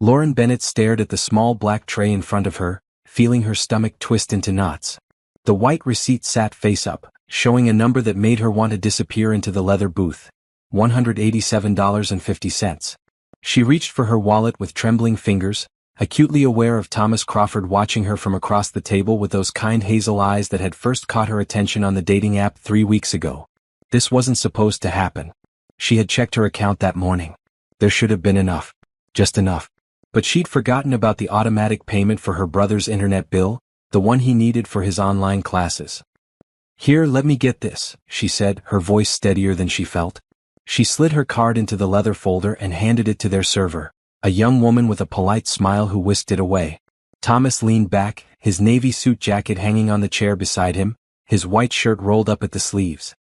Lauren Bennett stared at the small black tray in front of her, feeling her stomach twist into knots. The white receipt sat face up, showing a number that made her want to disappear into the leather booth. $187.50. She reached for her wallet with trembling fingers, acutely aware of Thomas Crawford watching her from across the table with those kind hazel eyes that had first caught her attention on the dating app 3 weeks ago. This wasn't supposed to happen. She had checked her account that morning. There should have been enough. Just enough. But she'd forgotten about the automatic payment for her brother's internet bill, the one he needed for his online classes. "Here, let me get this," she said, her voice steadier than she felt. She slid her card into the leather folder and handed it to their server, a young woman with a polite smile who whisked it away. Thomas leaned back, his navy suit jacket hanging on the chair beside him, his white shirt rolled up at the sleeves.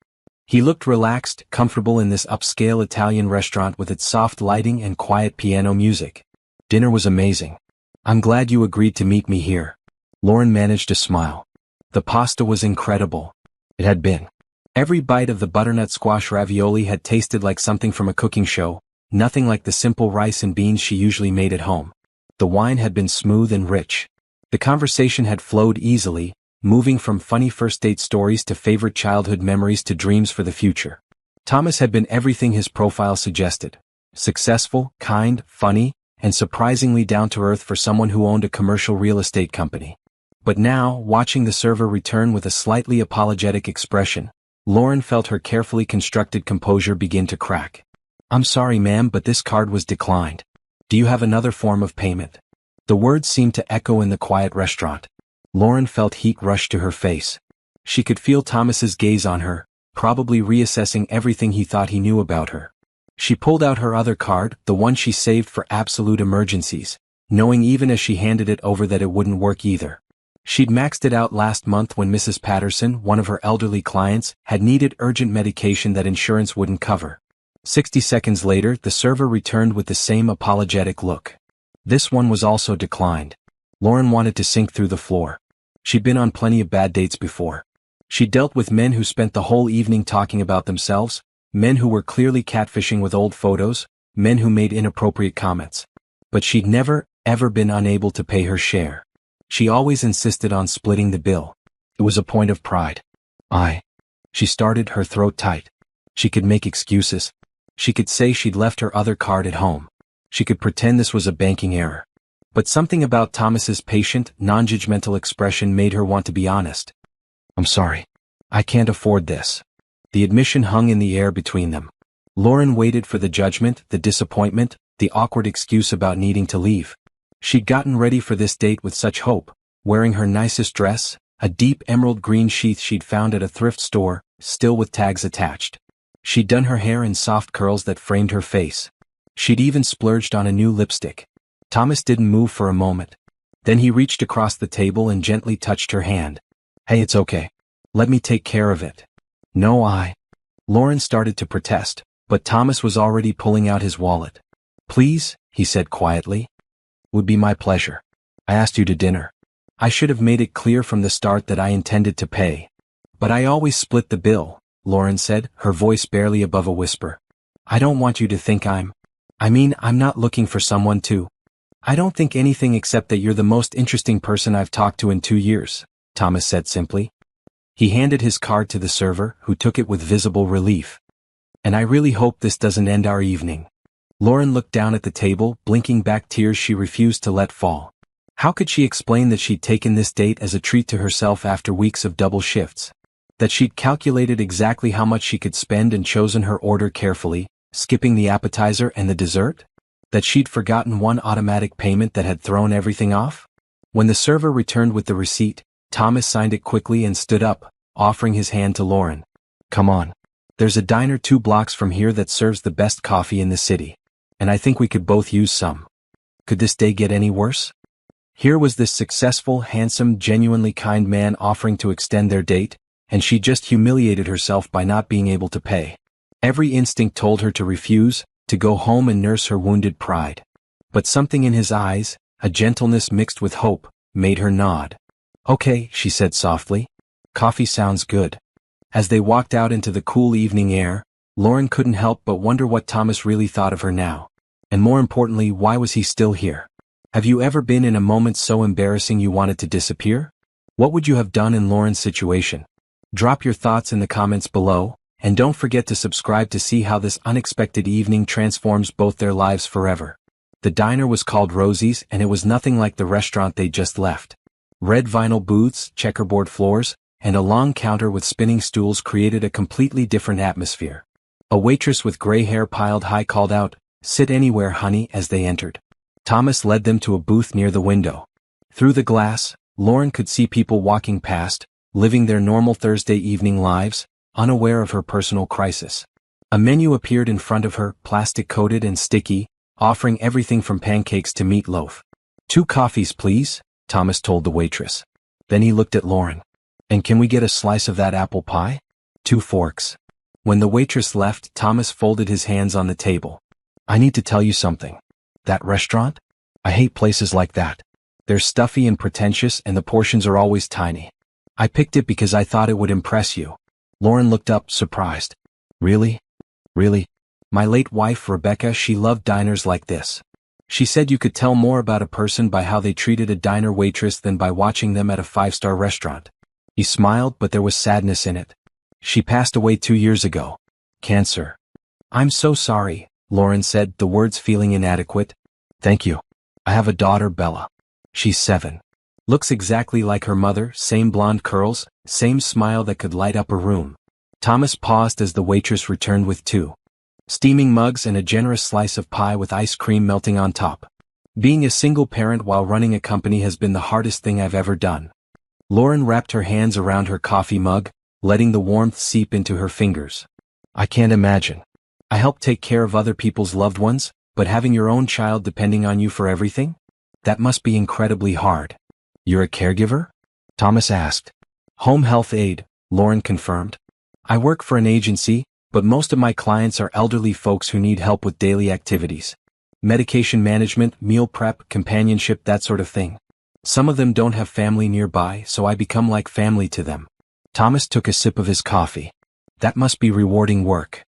He looked relaxed, comfortable in this upscale Italian restaurant with its soft lighting and quiet piano music. "Dinner was amazing. I'm glad you agreed to meet me here." Lauren managed to smile. The pasta was incredible. It had been. Every bite of the butternut squash ravioli had tasted like something from a cooking show, nothing like the simple rice and beans she usually made at home. The wine had been smooth and rich. The conversation had flowed easily, moving from funny first date stories to favorite childhood memories to dreams for the future. Thomas had been everything his profile suggested. Successful, kind, funny, and surprisingly down-to-earth for someone who owned a commercial real estate company. But now, watching the server return with a slightly apologetic expression, Lauren felt her carefully constructed composure begin to crack. "I'm sorry, ma'am, but this card was declined. Do you have another form of payment?" The words seemed to echo in the quiet restaurant. Lauren felt heat rush to her face. She could feel Thomas's gaze on her, probably reassessing everything he thought he knew about her. She pulled out her other card, the one she saved for absolute emergencies, knowing even as she handed it over that it wouldn't work either. She'd maxed it out last month when Mrs. Patterson, one of her elderly clients, had needed urgent medication that insurance wouldn't cover. 60 seconds later, the server returned with the same apologetic look. This one was also declined. Lauren wanted to sink through the floor. She'd been on plenty of bad dates before. She'd dealt with men who spent the whole evening talking about themselves, men who were clearly catfishing with old photos, men who made inappropriate comments. But she'd never, ever been unable to pay her share. She always insisted on splitting the bill. It was a point of pride. She started, her throat tight. She could make excuses. She could say she'd left her other card at home. She could pretend this was a banking error. But something about Thomas's patient, non-judgmental expression made her want to be honest. "I'm sorry. I can't afford this." The admission hung in the air between them. Lauren waited for the judgment, the disappointment, the awkward excuse about needing to leave. She'd gotten ready for this date with such hope, wearing her nicest dress, a deep emerald green sheath she'd found at a thrift store, still with tags attached. She'd done her hair in soft curls that framed her face. She'd even splurged on a new lipstick. Thomas didn't move for a moment. Then he reached across the table and gently touched her hand. "Hey, it's okay. Let me take care of it." "No, Lauren started to protest, but Thomas was already pulling out his wallet. "Please," he said quietly. "Would be my pleasure. I asked you to dinner. I should have made it clear from the start that I intended to pay. But I always split the bill," Lauren said, her voice barely above a whisper. "I don't want you to think I'm not looking for someone to. I don't think anything except that you're the most interesting person I've talked to in 2 years, Thomas said simply. He handed his card to the server, who took it with visible relief. "And I really hope this doesn't end our evening." Lauren looked down at the table, blinking back tears she refused to let fall. How could she explain that she'd taken this date as a treat to herself after weeks of double shifts? That she'd calculated exactly how much she could spend and chosen her order carefully, skipping the appetizer and the dessert? That she'd forgotten one automatic payment that had thrown everything off? When the server returned with the receipt, Thomas signed it quickly and stood up, offering his hand to Lauren. "Come on. There's a diner 2 blocks from here that serves the best coffee in the city. And I think we could both use some. Could this day get any worse?" Here was this successful, handsome, genuinely kind man offering to extend their date, and she just humiliated herself by not being able to pay. Every instinct told her to refuse, to go home and nurse her wounded pride. But something in his eyes, a gentleness mixed with hope, made her nod. "Okay," she said softly. "Coffee sounds good." As they walked out into the cool evening air, Lauren couldn't help but wonder what Thomas really thought of her now. And more importantly, why was he still here? Have you ever been in a moment so embarrassing you wanted to disappear? What would you have done in Lauren's situation? Drop your thoughts in the comments below, and don't forget to subscribe to see how this unexpected evening transforms both their lives forever. The diner was called Rosie's, and it was nothing like the restaurant they just left. Red vinyl booths, checkerboard floors, and a long counter with spinning stools created a completely different atmosphere. A waitress with gray hair piled high called out, "Sit anywhere, honey," as they entered. Thomas led them to a booth near the window. Through the glass, Lauren could see people walking past, living their normal Thursday evening lives, unaware of her personal crisis. A menu appeared in front of her, plastic-coated and sticky, offering everything from pancakes to meatloaf. "2 coffees, please," Thomas told the waitress. Then he looked at Lauren. "And can we get a slice of that apple pie?" "2 forks." When the waitress left, Thomas folded his hands on the table. "I need to tell you something. That restaurant? I hate places like that. They're stuffy and pretentious, and the portions are always tiny. I picked it because I thought it would impress you." Lauren looked up, surprised. "Really? Really? My late wife, Rebecca, she loved diners like this. She said you could tell more about a person by how they treated a diner waitress than by watching them at a 5-star restaurant." He smiled, but there was sadness in it. "She passed away 2 years ago. Cancer." "I'm so sorry," Lauren said, the words feeling inadequate. "Thank you. I have a daughter, Bella. She's 7. Looks exactly like her mother, same blonde curls, same smile that could light up a room." Thomas paused as the waitress returned with 2 steaming mugs and a generous slice of pie with ice cream melting on top. "Being a single parent while running a company has been the hardest thing I've ever done." Lauren wrapped her hands around her coffee mug, letting the warmth seep into her fingers. "I can't imagine. I help take care of other people's loved ones, but having your own child depending on you for everything? That must be incredibly hard." "You're a caregiver?" Thomas asked. "Home health aide," Lauren confirmed. "I work for an agency, but most of my clients are elderly folks who need help with daily activities. Medication management, meal prep, companionship, that sort of thing. Some of them don't have family nearby, so I become like family to them." Thomas took a sip of his coffee. "That must be rewarding work."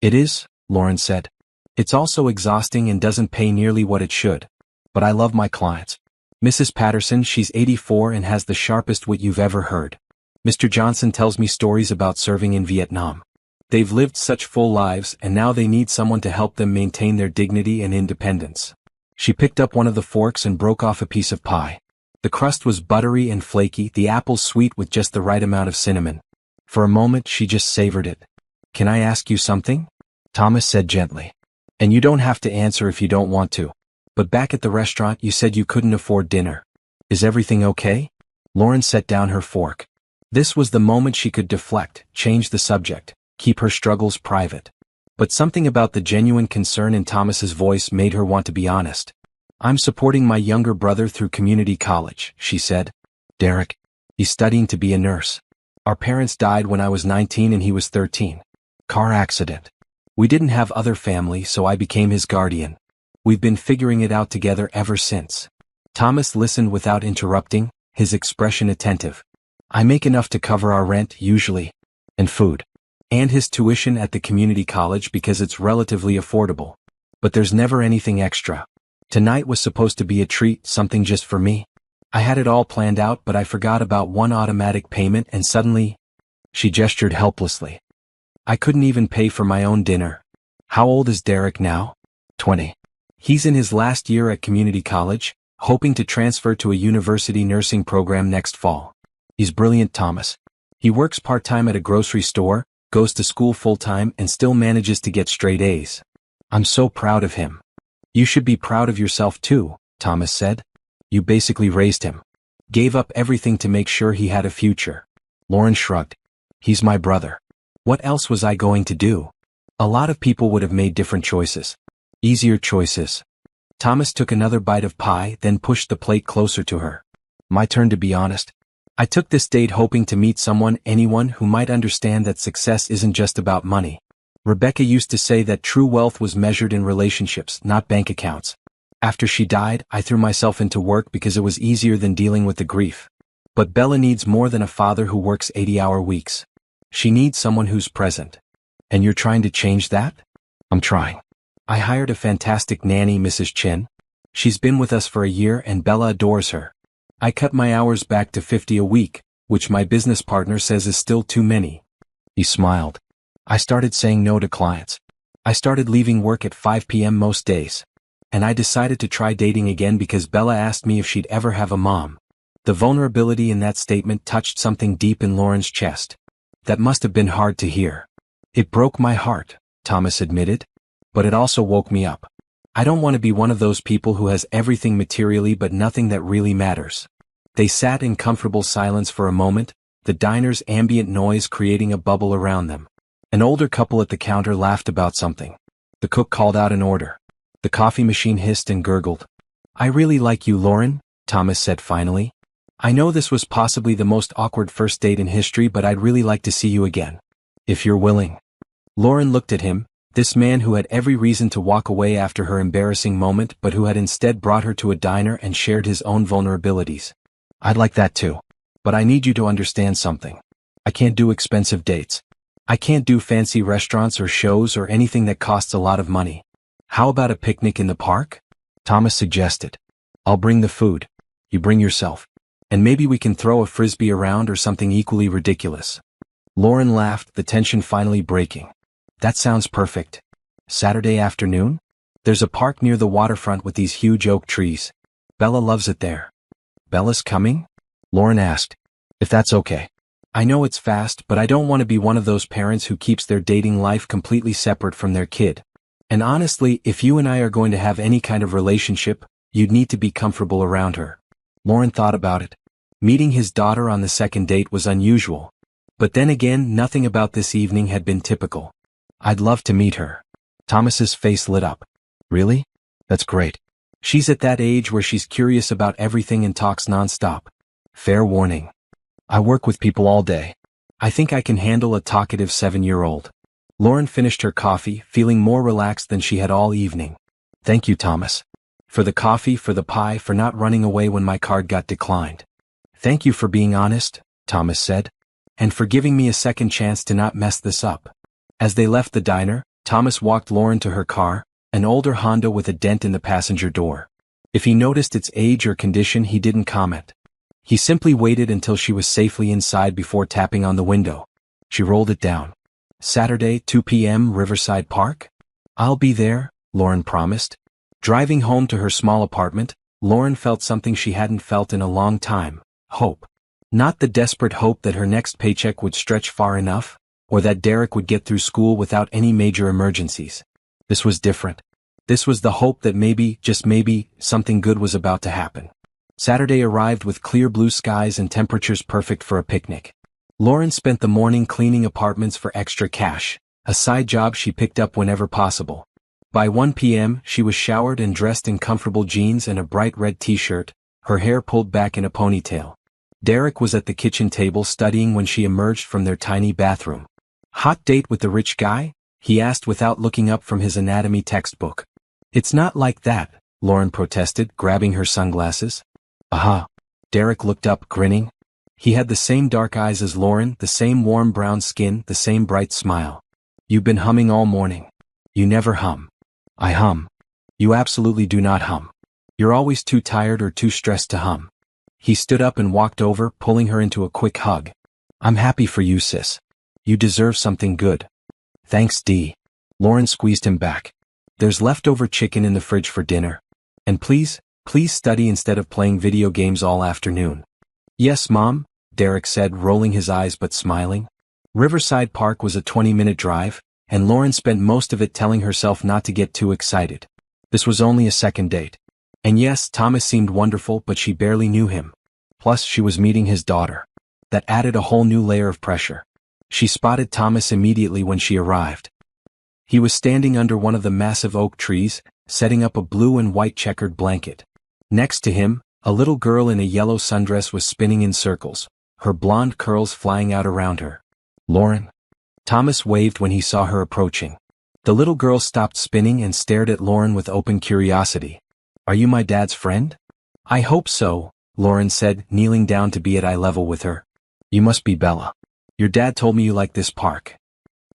"It is," Lauren said. "It's also exhausting and doesn't pay nearly what it should. But I love my clients. Mrs. Patterson, she's 84 and has the sharpest wit you've ever heard. Mr. Johnson tells me stories about serving in Vietnam. They've lived such full lives, and now they need someone to help them maintain their dignity and independence." She picked up one of the forks and broke off a piece of pie. The crust was buttery and flaky, the apples sweet with just the right amount of cinnamon. For a moment she just savored it. "Can I ask you something?" Thomas said gently. "And you don't have to answer if you don't want to. But back at the restaurant you said you couldn't afford dinner. Is everything okay?" Lauren set down her fork. This was the moment she could deflect, change the subject, keep her struggles private. But something about the genuine concern in Thomas's voice made her want to be honest. "I'm supporting my younger brother through community college," she said. "Derek? He's studying to be a nurse. Our parents died when I was 19 and he was 13. Car accident. We didn't have other family, so I became his guardian. We've been figuring it out together ever since." Thomas listened without interrupting, his expression attentive. "I make enough to cover our rent, usually. And food. And his tuition at the community college because it's relatively affordable. But there's never anything extra. Tonight was supposed to be a treat, something just for me. I had it all planned out, but I forgot about one automatic payment and suddenly..." She gestured helplessly. "I couldn't even pay for my own dinner." "How old is Derek now?" 20. He's in his last year at community college, hoping to transfer to a university nursing program next fall. He's brilliant, Thomas. He works part-time at a grocery store, goes to school full-time, and still manages to get straight A's. I'm so proud of him." "You should be proud of yourself too," Thomas said. "You basically raised him. Gave up everything to make sure he had a future." Lauren shrugged. "He's my brother. What else was I going to do? A lot of people would have made different choices. Easier choices." Thomas took another bite of pie, then pushed the plate closer to her. "My turn to be honest. I took this date hoping to meet anyone who might understand that success isn't just about money. Rebecca used to say that true wealth was measured in relationships, not bank accounts. After she died, I threw myself into work because it was easier than dealing with the grief. But Bella needs more than a father who works 80-hour weeks. She needs someone who's present. And you're trying to change that?" "I'm trying. I hired a fantastic nanny, Mrs. Chen. She's been with us for a year and Bella adores her. I cut my hours back to 50 a week, which my business partner says is still too many. He smiled. I started saying no to clients. I started leaving work at 5 p.m. most days. And I decided to try dating again because Bella asked me if she'd ever have a mom. The vulnerability in that statement touched something deep in Lauren's chest. That must have been hard to hear. It broke my heart, Thomas admitted. But it also woke me up. I don't want to be one of those people who has everything materially but nothing that really matters. They sat in comfortable silence for a moment, the diner's ambient noise creating a bubble around them. An older couple at the counter laughed about something. The cook called out an order. The coffee machine hissed and gurgled. I really like you, Lauren, Thomas said finally. I know this was possibly the most awkward first date in history, but I'd really like to see you again. If you're willing. Lauren looked at him, this man who had every reason to walk away after her embarrassing moment but who had instead brought her to a diner and shared his own vulnerabilities. I'd like that too. But I need you to understand something. I can't do expensive dates. I can't do fancy restaurants or shows or anything that costs a lot of money. How about a picnic in the park? Thomas suggested. I'll bring the food. You bring yourself. And maybe we can throw a frisbee around or something equally ridiculous. Lauren laughed, the tension finally breaking. That sounds perfect. Saturday afternoon? There's a park near the waterfront with these huge oak trees. Bella loves it there. Bella's coming? Lauren asked. If that's okay. I know it's fast, but I don't want to be one of those parents who keeps their dating life completely separate from their kid. And honestly, if you and I are going to have any kind of relationship, you'd need to be comfortable around her. Lauren thought about it. Meeting his daughter on the second date was unusual. But then again, nothing about this evening had been typical. I'd love to meet her. Thomas's face lit up. Really? That's great. She's at that age where she's curious about everything and talks nonstop. Fair warning. I work with people all day. I think I can handle a talkative 7-year-old. Lauren finished her coffee, feeling more relaxed than she had all evening. Thank you, Thomas. For the coffee, for the pie, for not running away when my card got declined. Thank you for being honest, Thomas said. And for giving me a second chance to not mess this up. As they left the diner, Thomas walked Lauren to her car, an older Honda with a dent in the passenger door. If he noticed its age or condition, he didn't comment. He simply waited until she was safely inside before tapping on the window. She rolled it down. Saturday, 2 p.m., Riverside Park? I'll be there, Lauren promised. Driving home to her small apartment, Lauren felt something she hadn't felt in a long time, hope. Not the desperate hope that her next paycheck would stretch far enough, or that Derek would get through school without any major emergencies. This was different. This was the hope that maybe, just maybe, something good was about to happen. Saturday arrived with clear blue skies and temperatures perfect for a picnic. Lauren spent the morning cleaning apartments for extra cash, a side job she picked up whenever possible. By 1 p.m., she was showered and dressed in comfortable jeans and a bright red t-shirt, her hair pulled back in a ponytail. Derek was at the kitchen table studying when she emerged from their tiny bathroom. Hot date with the rich guy? He asked without looking up from his anatomy textbook. It's not like that, Lauren protested, grabbing her sunglasses. Aha. Derek looked up, grinning. He had the same dark eyes as Lauren, the same warm brown skin, the same bright smile. You've been humming all morning. You never hum. I hum. You absolutely do not hum. You're always too tired or too stressed to hum. He stood up and walked over, pulling her into a quick hug. I'm happy for you, sis. You deserve something good. Thanks, Dee. Lauren squeezed him back. There's leftover chicken in the fridge for dinner. And please study instead of playing video games all afternoon. Yes, Mom, Derek said, rolling his eyes but smiling. Riverside Park was a 20-minute drive, and Lauren spent most of it telling herself not to get too excited. This was only a second date. And yes, Thomas seemed wonderful, but she barely knew him. Plus, she was meeting his daughter. That added a whole new layer of pressure. She spotted Thomas immediately when she arrived. He was standing under one of the massive oak trees, setting up a blue and white checkered blanket. Next to him, a little girl in a yellow sundress was spinning in circles, her blonde curls flying out around her. Lauren? Thomas waved when he saw her approaching. The little girl stopped spinning and stared at Lauren with open curiosity. Are you my dad's friend? I hope so, Lauren said, kneeling down to be at eye level with her. You must be Bella. Your dad told me you like this park.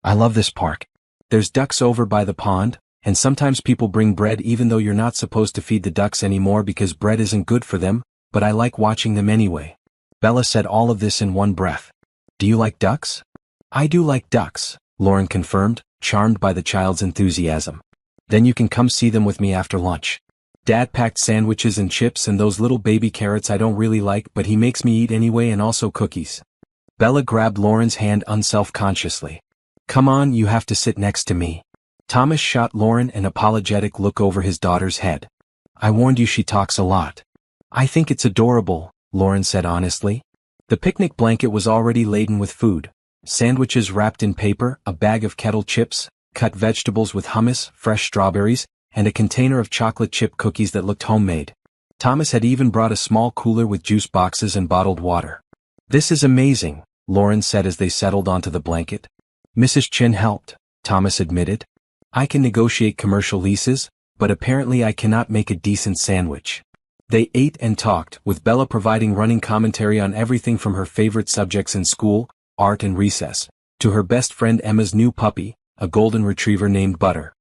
I love this park. There's ducks over by the pond, and sometimes people bring bread even though you're not supposed to feed the ducks anymore because bread isn't good for them, but I like watching them anyway. Bella said all of this in one breath. Do you like ducks? I do like ducks, Lauren confirmed, charmed by the child's enthusiasm. Then you can come see them with me after lunch. Dad packed sandwiches and chips and those little baby carrots I don't really like but he makes me eat anyway, and also cookies. Bella grabbed Lauren's hand unself-consciously. Come on, you have to sit next to me. Thomas shot Lauren an apologetic look over his daughter's head. I warned you she talks a lot. I think it's adorable, Lauren said honestly. The picnic blanket was already laden with food. Sandwiches wrapped in paper, a bag of kettle chips, cut vegetables with hummus, fresh strawberries, and a container of chocolate chip cookies that looked homemade. Thomas had even brought a small cooler with juice boxes and bottled water. This is amazing, Lauren said as they settled onto the blanket. Mrs. Chin helped, Thomas admitted. I can negotiate commercial leases, but apparently I cannot make a decent sandwich. They ate and talked, with Bella providing running commentary on everything from her favorite subjects in school, art and recess, to her best friend Emma's new puppy, a golden retriever named Butter.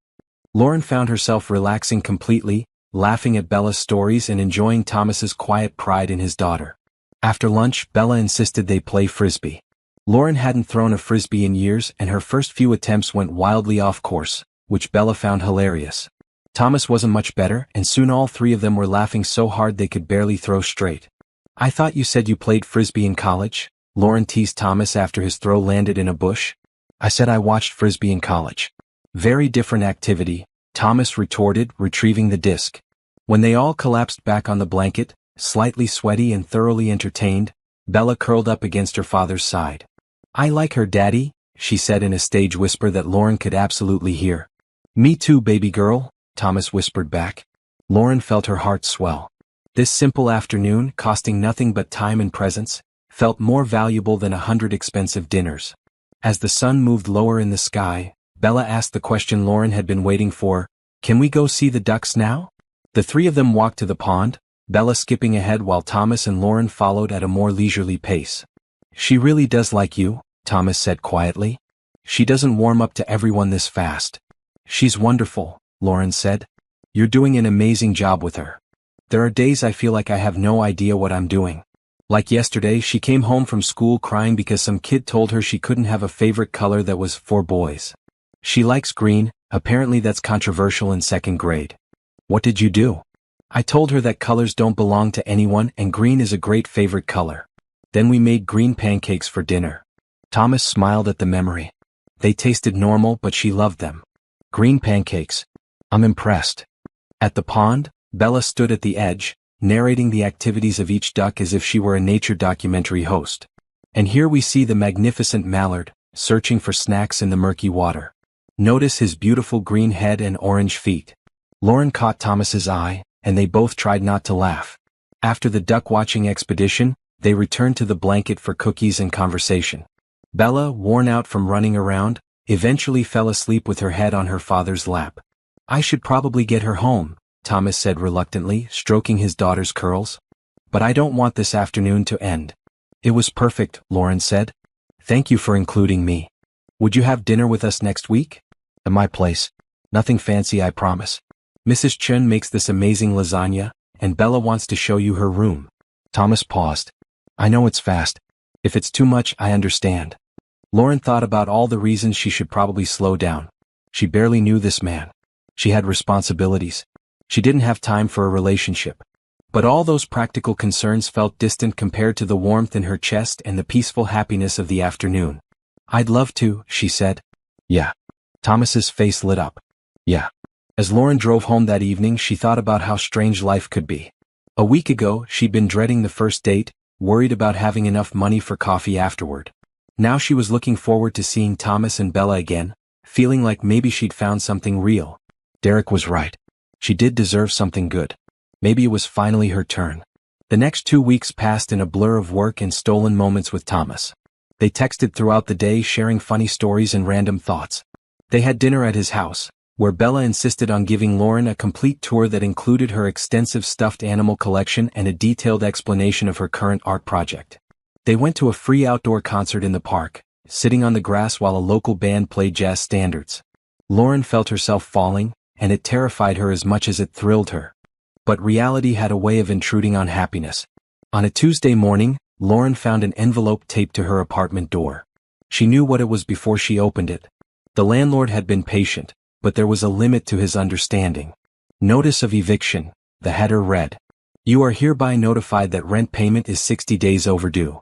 Lauren found herself relaxing completely, laughing at Bella's stories and enjoying Thomas's quiet pride in his daughter. After lunch, Bella insisted they play frisbee. Lauren hadn't thrown a frisbee in years and her first few attempts went wildly off course, which Bella found hilarious. Thomas wasn't much better, and soon all three of them were laughing so hard they could barely throw straight. I thought you said you played frisbee in college? Lauren teased Thomas after his throw landed in a bush. I said I watched frisbee in college. Very different activity, Thomas retorted, retrieving the disc. When they all collapsed back on the blanket, slightly sweaty and thoroughly entertained, Bella curled up against her father's side. I like her, Daddy, she said in a stage whisper that Lauren could absolutely hear. Me too, baby girl, Thomas whispered back. Lauren felt her heart swell. This simple afternoon, costing nothing but time and presence, felt more valuable than 100 expensive dinners. As the sun moved lower in the sky, Bella asked the question Lauren had been waiting for, can we go see the ducks now? The three of them walked to the pond, Bella skipping ahead while Thomas and Lauren followed at a more leisurely pace. She really does like you, Thomas said quietly. She doesn't warm up to everyone this fast. She's wonderful, Lauren said. You're doing an amazing job with her. There are days I feel like I have no idea what I'm doing. Like yesterday, she came home from school crying because some kid told her she couldn't have a favorite color that was for boys. She likes green, apparently that's controversial in second grade. What did you do? I told her that colors don't belong to anyone and green is a great favorite color. Then we made green pancakes for dinner. Thomas smiled at the memory. They tasted normal but she loved them. Green pancakes. I'm impressed. At the pond, Bella stood at the edge, narrating the activities of each duck as if she were a nature documentary host. And here we see the magnificent mallard, searching for snacks in the murky water. Notice his beautiful green head and orange feet. Lauren caught Thomas's eye, and they both tried not to laugh. After the duck-watching expedition, they returned to the blanket for cookies and conversation. Bella, worn out from running around, eventually fell asleep with her head on her father's lap. I should probably get her home, Thomas said reluctantly, stroking his daughter's curls. But I don't want this afternoon to end. It was perfect, Lauren said. Thank you for including me. Would you have dinner with us next week? At my place. Nothing fancy, I promise. Mrs. Chun makes this amazing lasagna, and Bella wants to show you her room. Thomas paused. I know it's fast. If it's too much, I understand. Lauren thought about all the reasons she should probably slow down. She barely knew this man. She had responsibilities. She didn't have time for a relationship. But all those practical concerns felt distant compared to the warmth in her chest and the peaceful happiness of the afternoon. I'd love to, she said. Yeah. Thomas's face lit up. Yeah. As Lauren drove home that evening, she thought about how strange life could be. A week ago, she'd been dreading the first date, worried about having enough money for coffee afterward. Now she was looking forward to seeing Thomas and Bella again, feeling like maybe she'd found something real. Derek was right. She did deserve something good. Maybe it was finally her turn. The next 2 weeks passed in a blur of work and stolen moments with Thomas. They texted throughout the day, sharing funny stories and random thoughts. They had dinner at his house, where Bella insisted on giving Lauren a complete tour that included her extensive stuffed animal collection and a detailed explanation of her current art project. They went to a free outdoor concert in the park, sitting on the grass while a local band played jazz standards. Lauren felt herself falling, and it terrified her as much as it thrilled her. But reality had a way of intruding on happiness. On a Tuesday morning, Lauren found an envelope taped to her apartment door. She knew what it was before she opened it. The landlord had been patient, but there was a limit to his understanding. Notice of eviction, the header read. You are hereby notified that rent payment is 60 days overdue.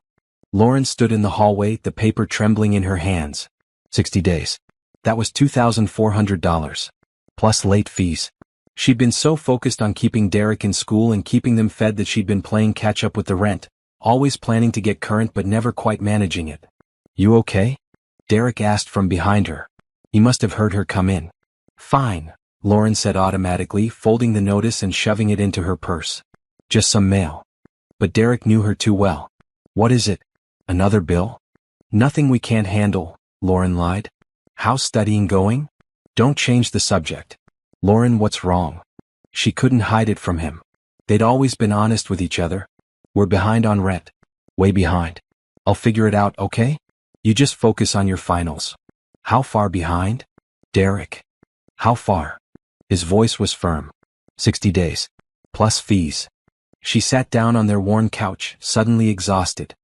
Lauren stood in the hallway, the paper trembling in her hands. 60 days. That was $2,400. Plus late fees. She'd been so focused on keeping Derek in school and keeping them fed that she'd been playing catch-up with the rent, always planning to get current but never quite managing it. You okay? Derek asked from behind her. He must have heard her come in. Fine, Lauren said automatically, folding the notice and shoving it into her purse. Just some mail. But Derek knew her too well. What is it? Another bill? Nothing we can't handle, Lauren lied. How's studying going? Don't change the subject. Lauren, what's wrong? She couldn't hide it from him. They'd always been honest with each other. We're behind on rent. Way behind. I'll figure it out, okay? You just focus on your finals. How far behind? Derek. How far? His voice was firm. 60 days. Plus fees. She sat down on their worn couch, suddenly exhausted.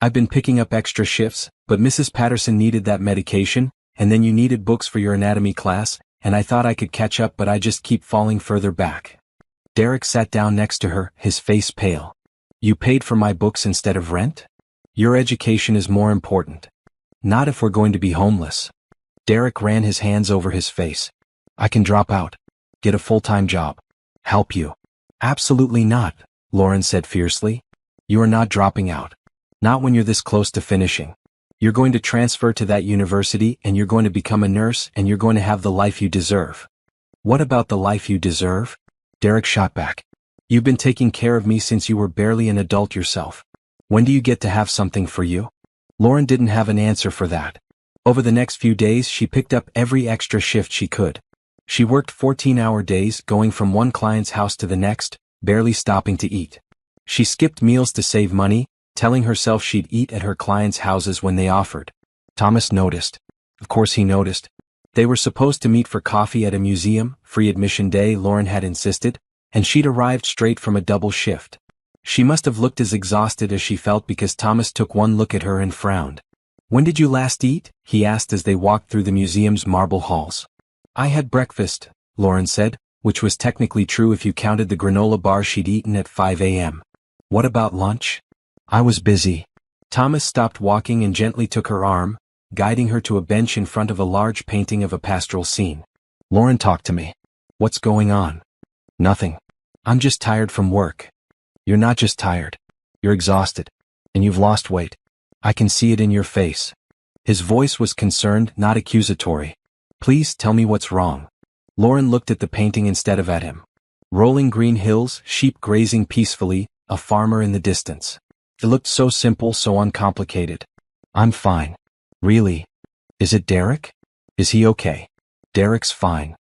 I've been picking up extra shifts, but Mrs. Patterson needed that medication, and then you needed books for your anatomy class, and I thought I could catch up, but I just keep falling further back. Derek sat down next to her, his face pale. You paid for my books instead of rent? Your education is more important. Not if we're going to be homeless. Derek ran his hands over his face. I can drop out. Get a full-time job. Help you. Absolutely not, Lauren said fiercely. You are not dropping out. Not when you're this close to finishing. You're going to transfer to that university and you're going to become a nurse and you're going to have the life you deserve. What about the life you deserve? Derek shot back. You've been taking care of me since you were barely an adult yourself. When do you get to have something for you? Lauren didn't have an answer for that. Over the next few days she picked up every extra shift she could. She worked 14-hour days, going from one client's house to the next, barely stopping to eat. She skipped meals to save money, telling herself she'd eat at her clients' houses when they offered. Thomas noticed. Of course he noticed. They were supposed to meet for coffee at a museum, free admission day, Lauren had insisted, and she'd arrived straight from a double shift. She must have looked as exhausted as she felt because Thomas took one look at her and frowned. When did you last eat? He asked as they walked through the museum's marble halls. I had breakfast, Lauren said, which was technically true if you counted the granola bar she'd eaten at 5 a.m. What about lunch? I was busy. Thomas stopped walking and gently took her arm, guiding her to a bench in front of a large painting of a pastoral scene. Lauren, talk to me. What's going on? Nothing. I'm just tired from work. You're not just tired. You're exhausted. And you've lost weight. I can see it in your face. His voice was concerned, not accusatory. Please tell me what's wrong. Lauren looked at the painting instead of at him. Rolling green hills, sheep grazing peacefully, a farmer in the distance. It looked so simple, so uncomplicated. I'm fine. Really? Is it Derek? Is he okay? Derek's fine.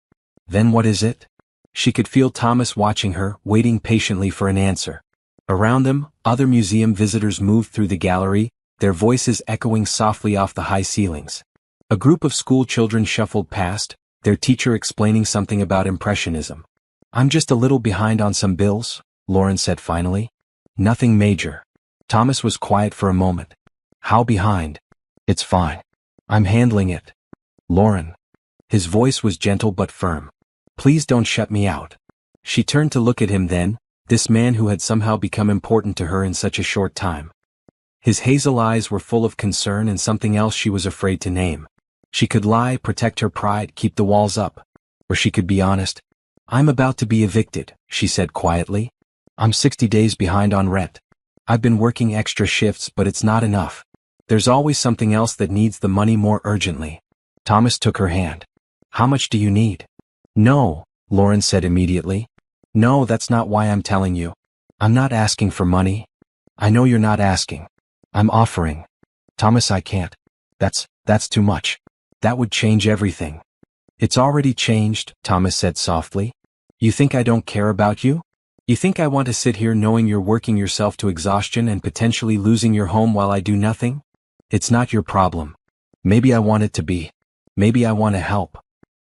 Then what is it? She could feel Thomas watching her, waiting patiently for an answer. Around them, other museum visitors moved through the gallery, their voices echoing softly off the high ceilings. A group of school children shuffled past, their teacher explaining something about Impressionism. I'm just a little behind on some bills, Lauren said finally. Nothing major. Thomas was quiet for a moment. How behind? It's fine. I'm handling it. Lauren. His voice was gentle but firm. Please don't shut me out. She turned to look at him then, this man who had somehow become important to her in such a short time. His hazel eyes were full of concern and something else she was afraid to name. She could lie, protect her pride, keep the walls up. Or she could be honest. I'm about to be evicted, she said quietly. I'm 60 days behind on rent. I've been working extra shifts, but it's not enough. There's always something else that needs the money more urgently. Thomas took her hand. How much do you need? No, Lauren said immediately. No, that's not why I'm telling you. I'm not asking for money. I know you're not asking. I'm offering. Thomas, I can't. That's too much. That would change everything. It's already changed, Thomas said softly. You think I don't care about you? You think I want to sit here knowing you're working yourself to exhaustion and potentially losing your home while I do nothing? It's not your problem. Maybe I want it to be. Maybe I want to help.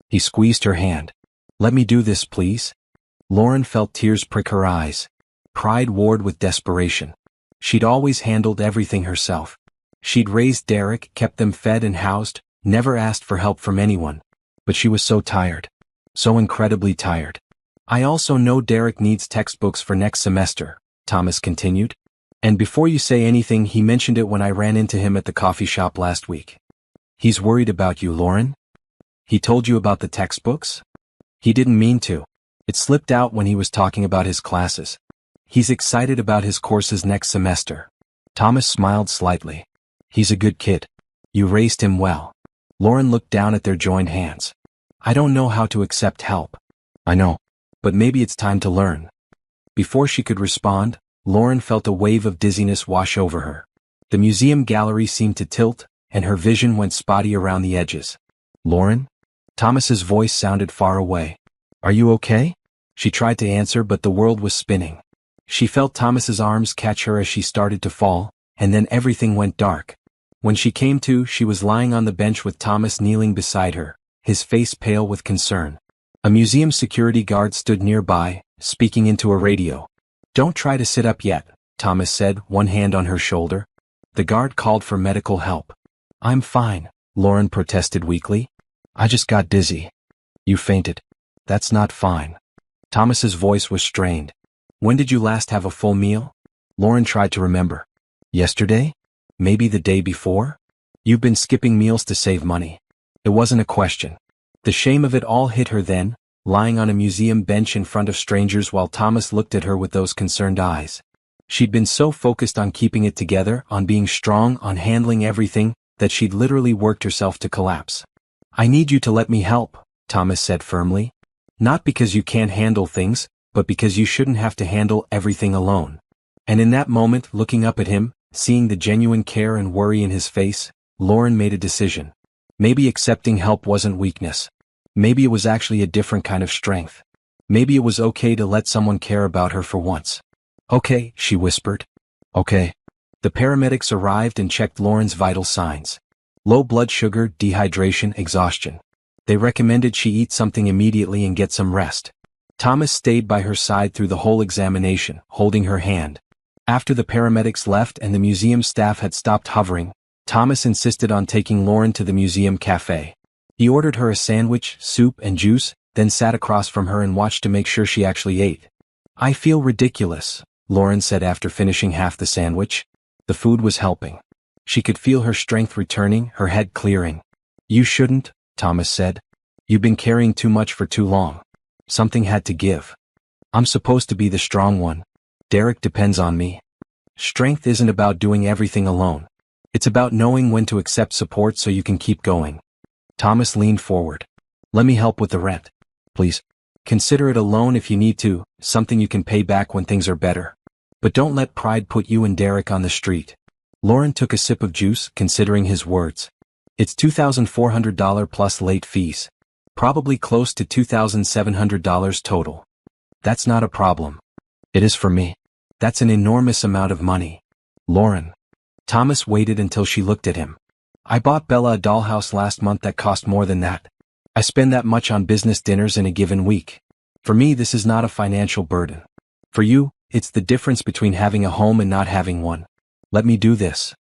He squeezed her hand. Let me do this, please. Lauren felt tears prick her eyes. Pride warred with desperation. She'd always handled everything herself. She'd raised Derek, kept them fed and housed, never asked for help from anyone. But she was so tired. So incredibly tired. I also know Derek needs textbooks for next semester, Thomas continued. And before you say anything, he mentioned it when I ran into him at the coffee shop last week. He's worried about you, Lauren? He told you about the textbooks? He didn't mean to. It slipped out when he was talking about his classes. He's excited about his courses next semester. Thomas smiled slightly. He's a good kid. You raised him well. Lauren looked down at their joined hands. I don't know how to accept help. I know. But maybe it's time to learn. Before she could respond, Lauren felt a wave of dizziness wash over her. The museum gallery seemed to tilt, and her vision went spotty around the edges. Lauren? Thomas's voice sounded far away. Are you okay? She tried to answer, but the world was spinning. She felt Thomas's arms catch her as she started to fall, and then everything went dark. When she came to, she was lying on the bench with Thomas kneeling beside her, his face pale with concern. A museum security guard stood nearby, speaking into a radio. Don't try to sit up yet, Thomas said, one hand on her shoulder. The guard called for medical help. I'm fine, Lauren protested weakly. I just got dizzy. You fainted. That's not fine. Thomas's voice was strained. When did you last have a full meal? Lauren tried to remember. Yesterday? Maybe the day before? You've been skipping meals to save money. It wasn't a question. The shame of it all hit her then, lying on a museum bench in front of strangers while Thomas looked at her with those concerned eyes. She'd been so focused on keeping it together, on being strong, on handling everything, that she'd literally worked herself to collapse. I need you to let me help, Thomas said firmly. Not because you can't handle things, but because you shouldn't have to handle everything alone. And in that moment, looking up at him, seeing the genuine care and worry in his face, Lauren made a decision. Maybe accepting help wasn't weakness. Maybe it was actually a different kind of strength. Maybe it was okay to let someone care about her for once. Okay, she whispered. Okay. The paramedics arrived and checked Lauren's vital signs. Low blood sugar, dehydration, exhaustion. They recommended she eat something immediately and get some rest. Thomas stayed by her side through the whole examination, holding her hand. After the paramedics left and the museum staff had stopped hovering, Thomas insisted on taking Lauren to the museum cafe. He ordered her a sandwich, soup, and juice, then sat across from her and watched to make sure she actually ate. I feel ridiculous, Lauren said after finishing half the sandwich. The food was helping. She could feel her strength returning, her head clearing. You shouldn't, Thomas said. You've been carrying too much for too long. Something had to give. I'm supposed to be the strong one. Derek depends on me. Strength isn't about doing everything alone. It's about knowing when to accept support so you can keep going. Thomas leaned forward. Let me help with the rent. Please. Consider it a loan if you need to, something you can pay back when things are better. But don't let pride put you and Derek on the street. Lauren took a sip of juice, considering his words. It's $2,400 plus late fees. Probably close to $2,700 total. That's not a problem. It is for me. That's an enormous amount of money. Lauren. Thomas waited until she looked at him. I bought Bella a dollhouse last month that cost more than that. I spend that much on business dinners in a given week. For me, this is not a financial burden. For you, it's the difference between having a home and not having one. Let me do this.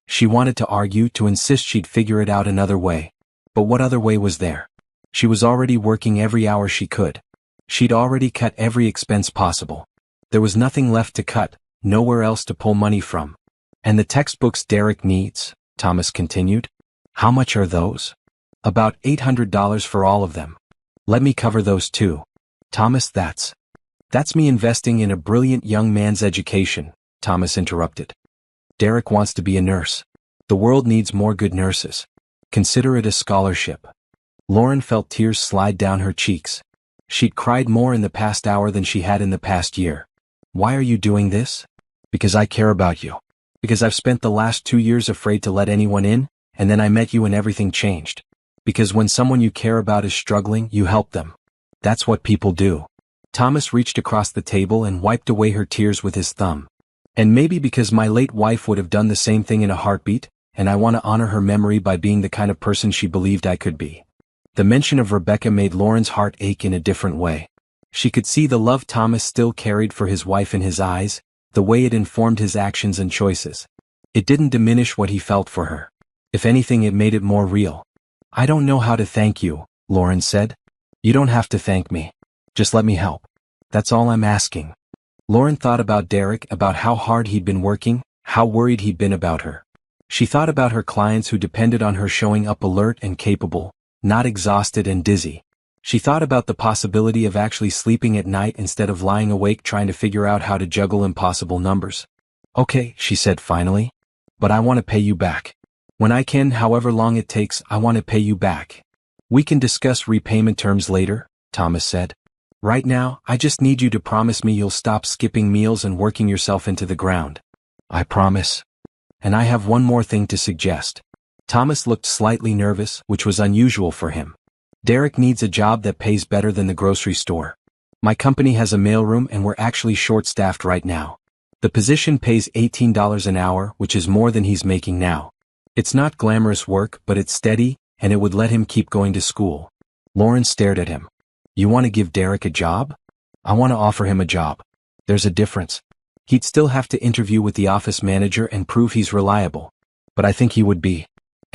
She wanted to argue, to insist she'd figure it out another way. But what other way was there? She was already working every hour she could. She'd already cut every expense possible. There was nothing left to cut, nowhere else to pull money from. And the textbooks Derek needs, Thomas continued. How much are those? About $800 for all of them. Let me cover those too. Thomas, that's me investing in a brilliant young man's education, Thomas interrupted. Derek wants to be a nurse. The world needs more good nurses. Consider it a scholarship. Lauren felt tears slide down her cheeks. She'd cried more in the past hour than she had in the past year. Why are you doing this? Because I care about you. Because I've spent the last 2 years afraid to let anyone in, and then I met you and everything changed. Because when someone you care about is struggling, you help them. That's what people do. Thomas reached across the table and wiped away her tears with his thumb. And maybe because my late wife would have done the same thing in a heartbeat, and I want to honor her memory by being the kind of person she believed I could be. The mention of Rebecca made Lauren's heart ache in a different way. She could see the love Thomas still carried for his wife in his eyes, the way it informed his actions and choices. It didn't diminish what he felt for her. If anything, it made it more real. "I don't know how to thank you," Lauren said. "You don't have to thank me. Just let me help. That's all I'm asking." Lauren thought about Derek, about how hard he'd been working, how worried he'd been about her. She thought about her clients who depended on her showing up alert and capable, not exhausted and dizzy. She thought about the possibility of actually sleeping at night instead of lying awake trying to figure out how to juggle impossible numbers. "Okay," she said finally. "But I want to pay you back. When I can, however long it takes, I want to pay you back." "We can discuss repayment terms later," Thomas said. "Right now, I just need you to promise me you'll stop skipping meals and working yourself into the ground." "I promise. And I have one more thing to suggest." Thomas looked slightly nervous, which was unusual for him. "Derek needs a job that pays better than the grocery store. My company has a mailroom and we're actually short-staffed right now. The position pays $18 an hour, which is more than he's making now. It's not glamorous work, but it's steady, and it would let him keep going to school." Lauren stared at him. "You want to give Derek a job?" "I want to offer him a job. There's a difference. He'd still have to interview with the office manager and prove he's reliable. But I think he would be.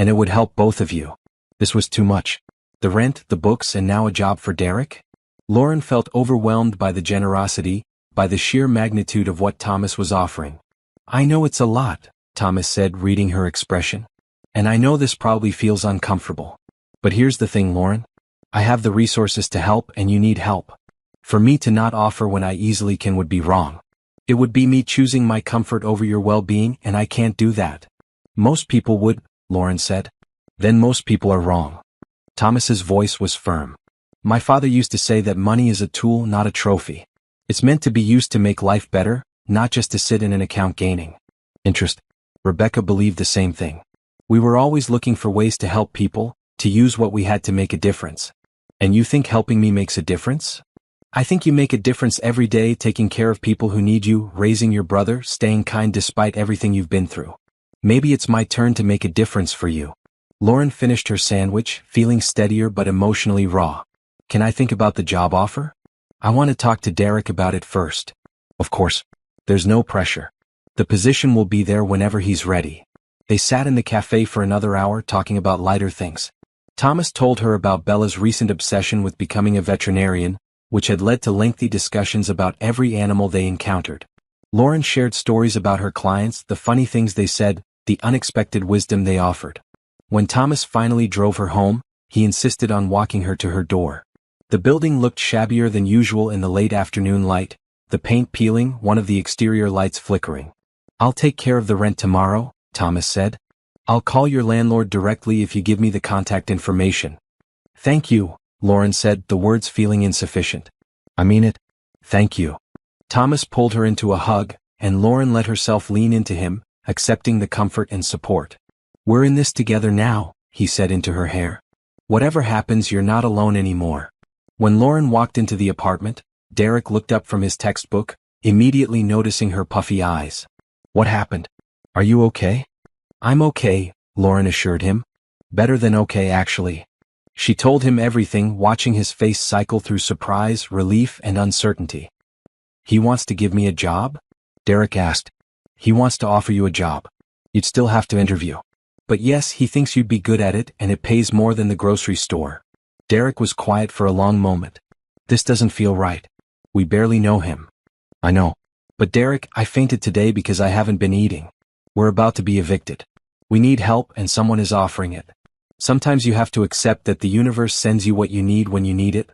And it would help both of you." This was too much. The rent, the books, and now a job for Derek? Lauren felt overwhelmed by the generosity, by the sheer magnitude of what Thomas was offering. "I know it's a lot," Thomas said, reading her expression. "And I know this probably feels uncomfortable. But here's the thing, Lauren. I have the resources to help and you need help. For me to not offer when I easily can would be wrong. It would be me choosing my comfort over your well-being, and I can't do that." "Most people would," Lauren said. "Then most people are wrong." Thomas's voice was firm. "My father used to say that money is a tool, not a trophy. It's meant to be used to make life better, not just to sit in an account gaining interest." Rebecca believed the same thing. "We were always looking for ways to help people, to use what we had to make a difference." "And you think helping me makes a difference?" "I think you make a difference every day, taking care of people who need you, raising your brother, staying kind despite everything you've been through. Maybe it's my turn to make a difference for you." Lauren finished her sandwich, feeling steadier but emotionally raw. "Can I think about the job offer? I want to talk to Derek about it first." "Of course. There's no pressure. The position will be there whenever he's ready." They sat in the cafe for another hour talking about lighter things. Thomas told her about Bella's recent obsession with becoming a veterinarian, which had led to lengthy discussions about every animal they encountered. Lauren shared stories about her clients, the funny things they said, the unexpected wisdom they offered. When Thomas finally drove her home, he insisted on walking her to her door. The building looked shabbier than usual in the late afternoon light, the paint peeling, one of the exterior lights flickering. "I'll take care of the rent tomorrow," Thomas said. "I'll call your landlord directly if you give me the contact information." "Thank you," Lauren said, the words feeling insufficient. "I mean it. Thank you." Thomas pulled her into a hug, and Lauren let herself lean into him, accepting the comfort and support. "We're in this together now," he said into her hair. "Whatever happens, you're not alone anymore." When Lauren walked into the apartment, Derek looked up from his textbook, immediately noticing her puffy eyes. "What happened? Are you okay?" "I'm okay," Lauren assured him. "Better than okay, actually." She told him everything, watching his face cycle through surprise, relief, and uncertainty. "He wants to give me a job?" Derek asked. "He wants to offer you a job. You'd still have to interview. But yes, he thinks you'd be good at it, and it pays more than the grocery store." Derek was quiet for a long moment. "This doesn't feel right. We barely know him." "I know. But Derek, I fainted today because I haven't been eating. We're about to be evicted. We need help and someone is offering it. Sometimes you have to accept that the universe sends you what you need when you need it.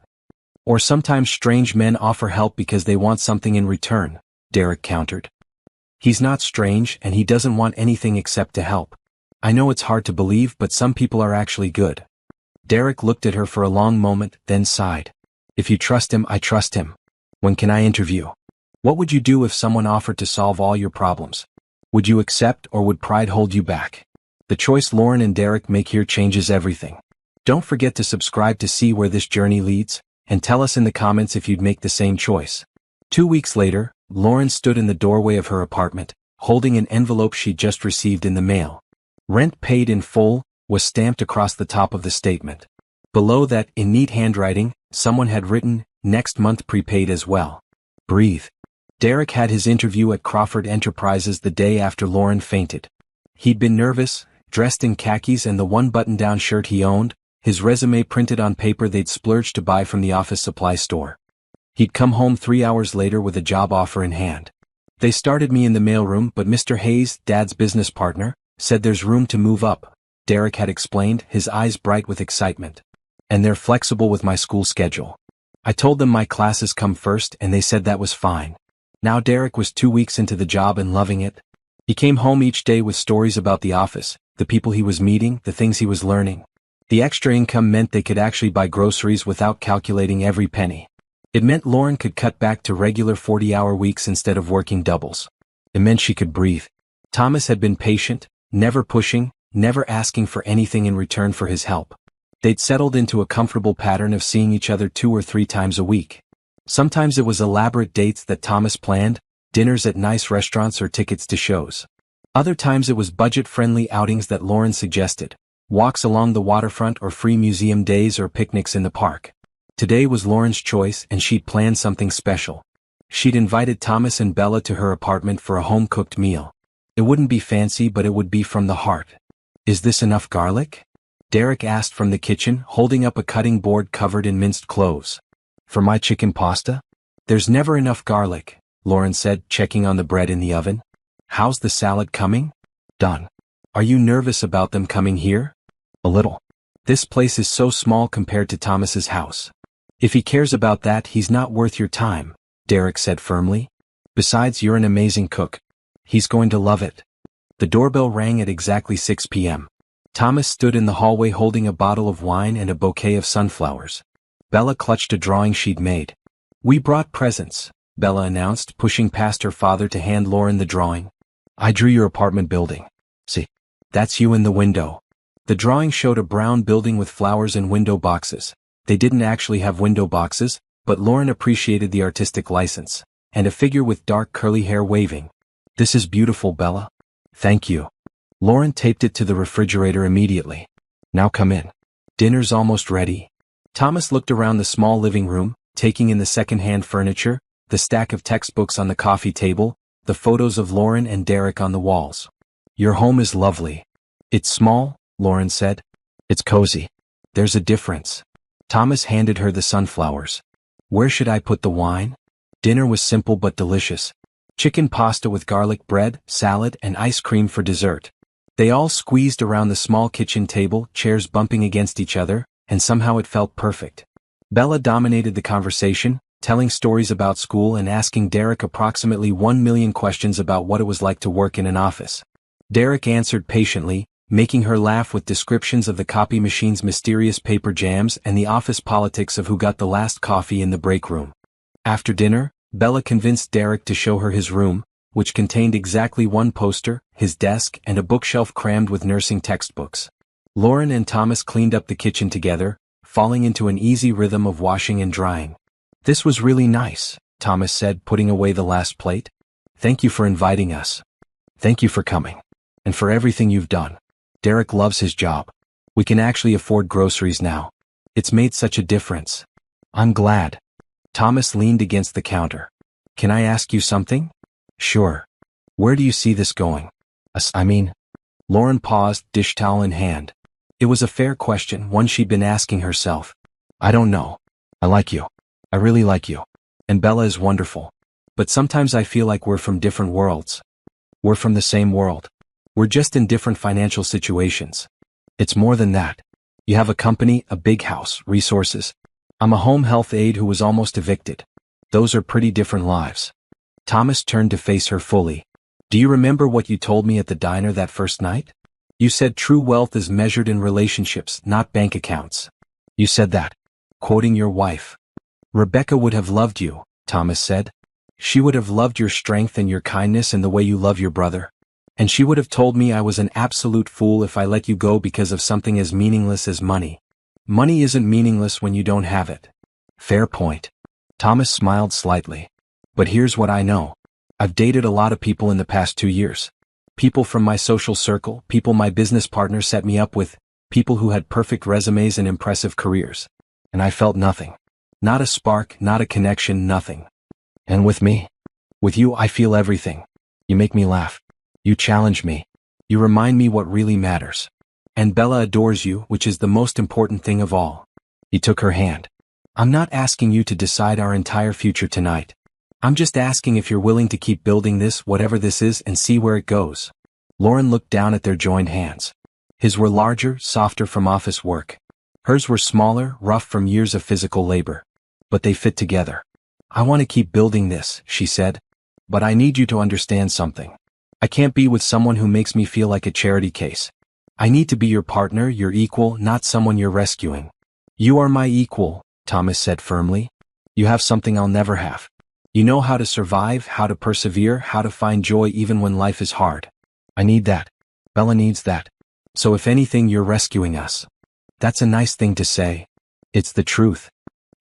Or sometimes strange men offer help because they want something in return," Derek countered. "He's not strange and he doesn't want anything except to help. I know it's hard to believe, but some people are actually good." Derek looked at her for a long moment, then sighed. "If you trust him, I trust him. When can I interview? What would you do if someone offered to solve all your problems? Would you accept or would pride hold you back?" The choice Lauren and Derek make here changes everything. Don't forget to subscribe to see where this journey leads, and tell us in the comments if you'd make the same choice. 2 weeks later, Lauren stood in the doorway of her apartment, holding an envelope she'd just received in the mail. "Rent paid in full" was stamped across the top of the statement. Below that, in neat handwriting, someone had written, "Next month prepaid as well." Breathe. Derek had his interview at Crawford Enterprises the day after Lauren fainted. He'd been nervous, dressed in khakis and the one button-down shirt he owned, his resume printed on paper they'd splurged to buy from the office supply store. He'd come home 3 hours later with a job offer in hand. "They started me in the mailroom, but Mr. Hayes, Dad's business partner, said there's room to move up," Derek had explained, his eyes bright with excitement. "And they're flexible with my school schedule. I told them my classes come first and they said that was fine." Now Derek was 2 weeks into the job and loving it. He came home each day with stories about the office, the people he was meeting, the things he was learning. The extra income meant they could actually buy groceries without calculating every penny. It meant Lauren could cut back to regular 40-hour weeks instead of working doubles. It meant she could breathe. Thomas had been patient, never pushing, never asking for anything in return for his help. They'd settled into a comfortable pattern of seeing each other 2 or 3 times a week. Sometimes it was elaborate dates that Thomas planned, dinners at nice restaurants or tickets to shows. Other times it was budget-friendly outings that Lauren suggested, walks along the waterfront or free museum days or picnics in the park. Today was Lauren's choice and she'd planned something special. She'd invited Thomas and Bella to her apartment for a home-cooked meal. It wouldn't be fancy, but it would be from the heart. "Is this enough garlic?" Derek asked from the kitchen, holding up a cutting board covered in minced cloves. "For my chicken pasta?" "There's never enough garlic," Lauren said, checking on the bread in the oven. "How's the salad coming?" "Done." "Are you nervous about them coming here?" "A little. This place is so small compared to Thomas's house." "If he cares about that, he's not worth your time," Derek said firmly. "Besides, you're an amazing cook. He's going to love it." The doorbell rang at exactly 6 p.m. Thomas stood in the hallway holding a bottle of wine and a bouquet of sunflowers. Bella clutched a drawing she'd made. "We brought presents," Bella announced, pushing past her father to hand Lauren the drawing. "I drew your apartment building. See? That's you in the window." The drawing showed a brown building with flowers and window boxes. They didn't actually have window boxes, but Lauren appreciated the artistic license, and a figure with dark curly hair waving. "This is beautiful, Bella." "Thank you." Lauren taped it to the refrigerator immediately. "Now come in. Dinner's almost ready." Thomas looked around the small living room, taking in the second-hand furniture, the stack of textbooks on the coffee table, the photos of Lauren and Derek on the walls. "Your home is lovely." "It's small," Lauren said. "It's cozy. There's a difference." Thomas handed her the sunflowers. "Where should I put the wine?" Dinner was simple but delicious. Chicken pasta with garlic bread, salad, and ice cream for dessert. They all squeezed around the small kitchen table, chairs bumping against each other, and somehow it felt perfect. Bella dominated the conversation, telling stories about school and asking Derek approximately 1 million questions about what it was like to work in an office. Derek answered patiently, making her laugh with descriptions of the copy machine's mysterious paper jams and the office politics of who got the last coffee in the break room. After dinner, Bella convinced Derek to show her his room, which contained exactly one poster, his desk, and a bookshelf crammed with nursing textbooks. Lauren and Thomas cleaned up the kitchen together, falling into an easy rhythm of washing and drying. "This was really nice," Thomas said, putting away the last plate. "Thank you for inviting us. Thank you for coming. And for everything you've done. Derek loves his job. We can actually afford groceries now. It's made such a difference." "I'm glad." Thomas leaned against the counter. "Can I ask you something?" "Sure. Where do you see this going?" Lauren paused, dish towel in hand. It was a fair question, one she'd been asking herself. "I don't know. I like you. I really like you. And Bella is wonderful. But sometimes I feel like we're from different worlds." "We're from the same world. We're just in different financial situations." "It's more than that. You have a company, a big house, resources. I'm a home health aide who was almost evicted. Those are pretty different lives." Thomas turned to face her fully. "Do you remember what you told me at the diner that first night? You said true wealth is measured in relationships, not bank accounts. You said that. Quoting your wife. Rebecca would have loved you," Thomas said. "She would have loved your strength and your kindness and the way you love your brother. And she would have told me I was an absolute fool if I let you go because of something as meaningless as money. Money isn't meaningless when you don't have it." "Fair point." Thomas smiled slightly. "But here's what I know. I've dated a lot of people in the past 2 years. People from my social circle, people my business partner set me up with, people who had perfect resumes and impressive careers. And I felt nothing. Not a spark, not a connection, nothing. And with me? With you I feel everything. You make me laugh. You challenge me. You remind me what really matters. And Bella adores you, which is the most important thing of all. He took her hand. I'm not asking you to decide our entire future tonight. I'm just asking if you're willing to keep building this, whatever this is, and see where it goes. Lauren looked down at their joined hands. His were larger, softer from office work. Hers were smaller, rough from years of physical labor. But they fit together. I want to keep building this, she said. But I need you to understand something. I can't be with someone who makes me feel like a charity case. I need to be your partner, your equal, not someone you're rescuing. You are my equal, Thomas said firmly. You have something I'll never have. You know how to survive, how to persevere, how to find joy even when life is hard. I need that. Bella needs that. So if anything, you're rescuing us. That's a nice thing to say. It's the truth.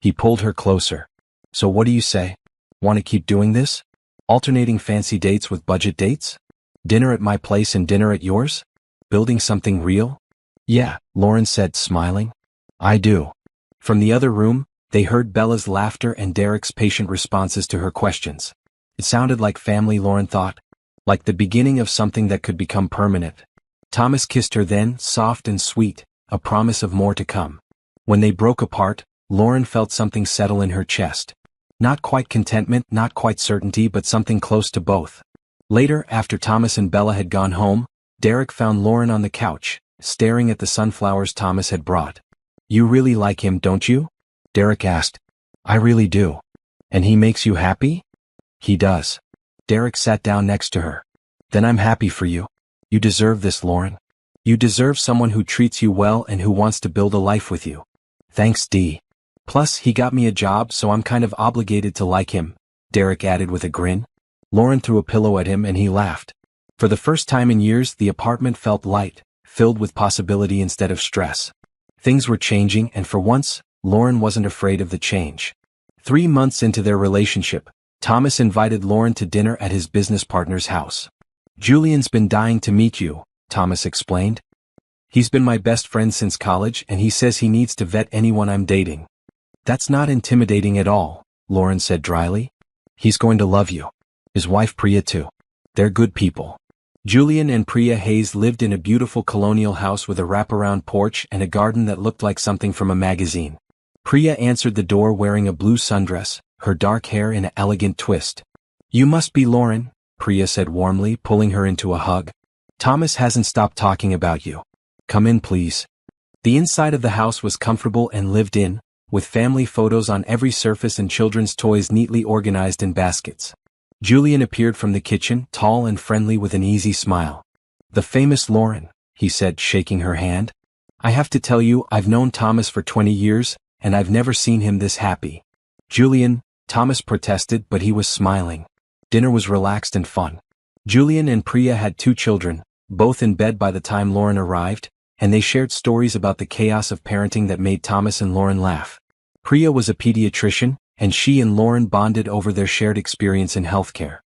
He pulled her closer. So what do you say? Want to keep doing this? Alternating fancy dates with budget dates? Dinner at my place and dinner at yours? Building something real? Yeah, Lauren said, smiling. I do. From the other room, they heard Bella's laughter and Derek's patient responses to her questions. It sounded like family, Lauren thought. Like the beginning of something that could become permanent. Thomas kissed her then, soft and sweet, a promise of more to come. When they broke apart, Lauren felt something settle in her chest. Not quite contentment, not quite certainty, but something close to both. Later, after Thomas and Bella had gone home, Derek found Lauren on the couch, staring at the sunflowers Thomas had brought. You really like him, don't you? Derek asked. I really do. And he makes you happy? He does. Derek sat down next to her. Then I'm happy for you. You deserve this, Lauren. You deserve someone who treats you well and who wants to build a life with you. Thanks, Dee. Plus, he got me a job, so I'm kind of obligated to like him, Derek added with a grin. Lauren threw a pillow at him and he laughed. For the first time in years, the apartment felt light, filled with possibility instead of stress. Things were changing, and for once, Lauren wasn't afraid of the change. 3 months into their relationship, Thomas invited Lauren to dinner at his business partner's house. Julian's been dying to meet you, Thomas explained. He's been my best friend since college, and he says he needs to vet anyone I'm dating. That's not intimidating at all, Lauren said dryly. He's going to love you. His wife Priya too. They're good people. Julian and Priya Hayes lived in a beautiful colonial house with a wraparound porch and a garden that looked like something from a magazine. Priya answered the door wearing a blue sundress, her dark hair in an elegant twist. You must be Lauren, Priya said warmly, pulling her into a hug. Thomas hasn't stopped talking about you. Come in, please. The inside of the house was comfortable and lived in, with family photos on every surface and children's toys neatly organized in baskets. Julian appeared from the kitchen, tall and friendly with an easy smile. The famous Lauren, he said, shaking her hand. I have to tell you, I've known Thomas for 20 years, and I've never seen him this happy. Julian, Thomas protested, but he was smiling. Dinner was relaxed and fun. Julian and Priya had 2 children, both in bed by the time Lauren arrived, and they shared stories about the chaos of parenting that made Thomas and Lauren laugh. Priya was a pediatrician, and she and Lauren bonded over their shared experience in healthcare.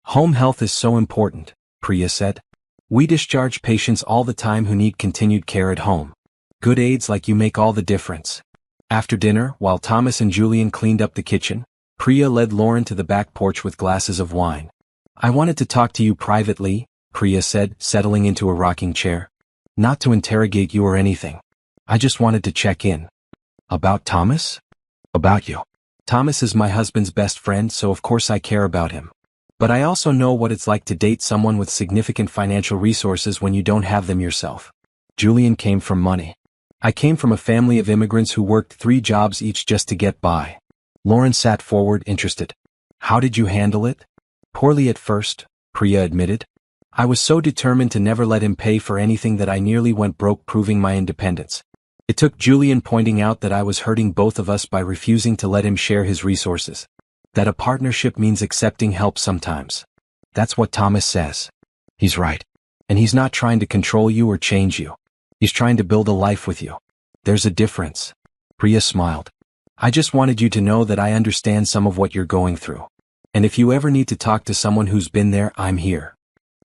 Home health is so important, Priya said. We discharge patients all the time who need continued care at home. Good aides like you make all the difference. After dinner, while Thomas and Julian cleaned up the kitchen, Priya led Lauren to the back porch with glasses of wine. I wanted to talk to you privately, Priya said, settling into a rocking chair. Not to interrogate you or anything. I just wanted to check in. About Thomas? About you. Thomas is my husband's best friend, so of course I care about him. But I also know what it's like to date someone with significant financial resources when you don't have them yourself. Julian came from money. I came from a family of immigrants who worked 3 jobs each just to get by. Lauren sat forward, interested. How did you handle it? Poorly at first, Priya admitted. I was so determined to never let him pay for anything that I nearly went broke proving my independence. It took Julian pointing out that I was hurting both of us by refusing to let him share his resources. That a partnership means accepting help sometimes. That's what Thomas says. He's right. And he's not trying to control you or change you. He's trying to build a life with you. There's a difference. Priya smiled. I just wanted you to know that I understand some of what you're going through. And if you ever need to talk to someone who's been there, I'm here.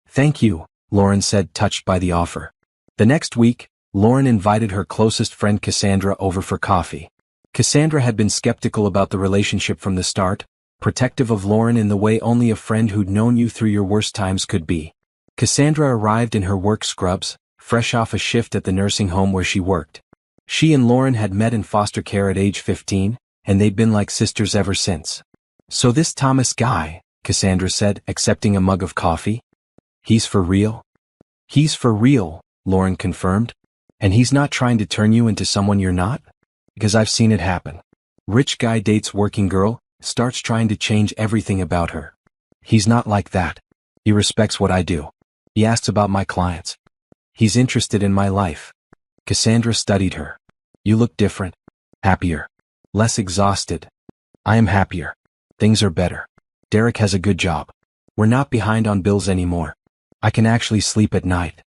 Thank you, Lauren said, touched by the offer. The next week, Lauren invited her closest friend Cassandra over for coffee. Cassandra had been skeptical about the relationship from the start, protective of Lauren in the way only a friend who'd known you through your worst times could be. Cassandra arrived in her work scrubs, fresh off a shift at the nursing home where she worked. She and Lauren had met in foster care at age 15, and they'd been like sisters ever since. "So this Thomas guy," Cassandra said, accepting a mug of coffee. "He's for real?" "He's for real," Lauren confirmed. "And he's not trying to turn you into someone you're not?" "Because I've seen it happen. Rich guy dates working girl, starts trying to change everything about her. He's not like that. He respects what I do. He asks about my clients. He's interested in my life." Cassandra studied her. "You look different. Happier. Less exhausted." "I am happier. Things are better. Derek has a good job. We're not behind on bills anymore. I can actually sleep at night."